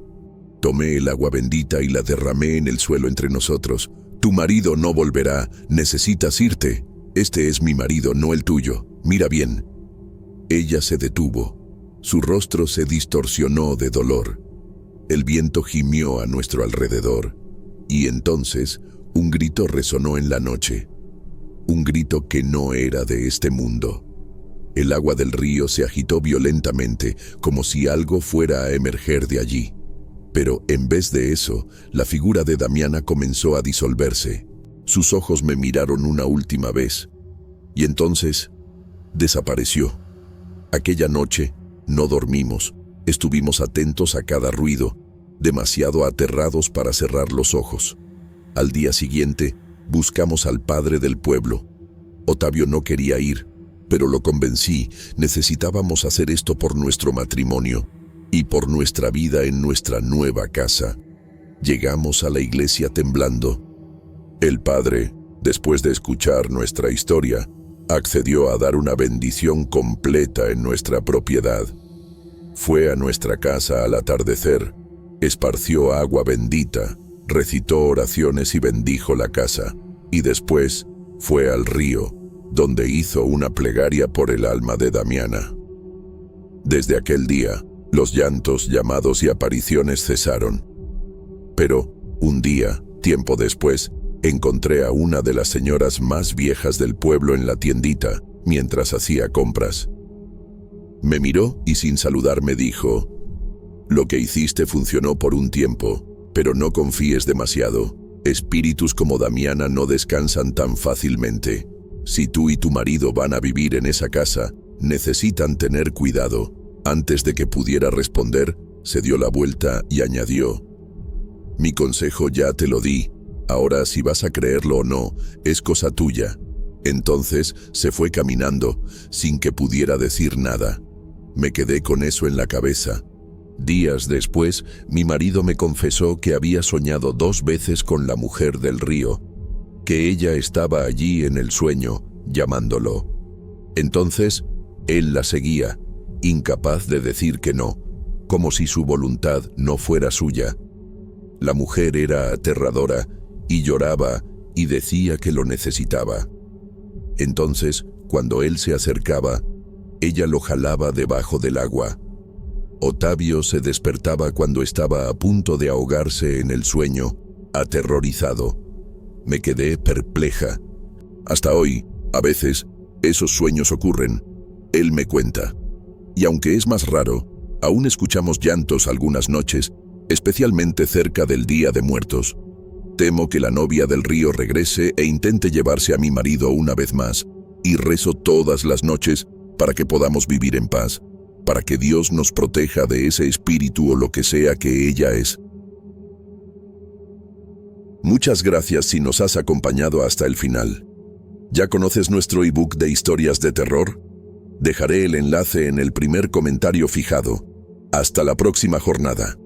Tomé el agua bendita y la derramé en el suelo entre nosotros. «Tu marido no volverá, necesitas irte. Este es mi marido, no el tuyo. Mira bien». Ella se detuvo. Su rostro se distorsionó de dolor. El viento gimió a nuestro alrededor. Y entonces, un grito resonó en la noche. Un grito que no era de este mundo. El agua del río se agitó violentamente, como si algo fuera a emerger de allí. Pero en vez de eso, la figura de Damiana comenzó a disolverse. Sus ojos me miraron una última vez. Y entonces, desapareció. Aquella noche, no dormimos. Estuvimos atentos a cada ruido, demasiado aterrados para cerrar los ojos. Al día siguiente, buscamos al padre del pueblo. Ottavio no quería ir, pero lo convencí. Necesitábamos hacer esto por nuestro matrimonio y por nuestra vida en nuestra nueva casa. Llegamos a la iglesia temblando. El padre, después de escuchar nuestra historia, accedió a dar una bendición completa en nuestra propiedad. Fue a nuestra casa al atardecer, esparció agua bendita, recitó oraciones y bendijo la casa, y después fue al río, donde hizo una plegaria por el alma de Damiana. Desde aquel día, los llantos, llamados y apariciones cesaron. Pero, un día, tiempo después, encontré a una de las señoras más viejas del pueblo en la tiendita, mientras hacía compras. Me miró y sin saludarme dijo: «Lo que hiciste funcionó por un tiempo, pero no confíes demasiado. Espíritus como Damiana no descansan tan fácilmente. Si tú y tu marido van a vivir en esa casa, necesitan tener cuidado». Antes de que pudiera responder, se dio la vuelta y añadió: «Mi consejo ya te lo di. Ahora, si vas a creerlo o no, es cosa tuya». Entonces se fue caminando, sin que pudiera decir nada. Me quedé con eso en la cabeza. Días después, mi marido me confesó que había soñado 2 veces con la mujer del río, que ella estaba allí en el sueño, llamándolo. Entonces, él la seguía, incapaz de decir que no, como si su voluntad no fuera suya. La mujer era aterradora, y lloraba y decía que lo necesitaba. Entonces, cuando él se acercaba, ella lo jalaba debajo del agua. Ottavio se despertaba cuando estaba a punto de ahogarse en el sueño, aterrorizado. Me quedé perpleja. Hasta hoy, a veces, esos sueños ocurren. Él me cuenta. Y aunque es más raro, aún escuchamos llantos algunas noches, especialmente cerca del Día de Muertos. Temo que la novia del río regrese e intente llevarse a mi marido una vez más, y rezo todas las noches para que podamos vivir en paz, para que Dios nos proteja de ese espíritu o lo que sea que ella es. Muchas gracias si nos has acompañado hasta el final. ¿Ya conoces nuestro ebook de historias de terror? Dejaré el enlace en el primer comentario fijado. Hasta la próxima jornada.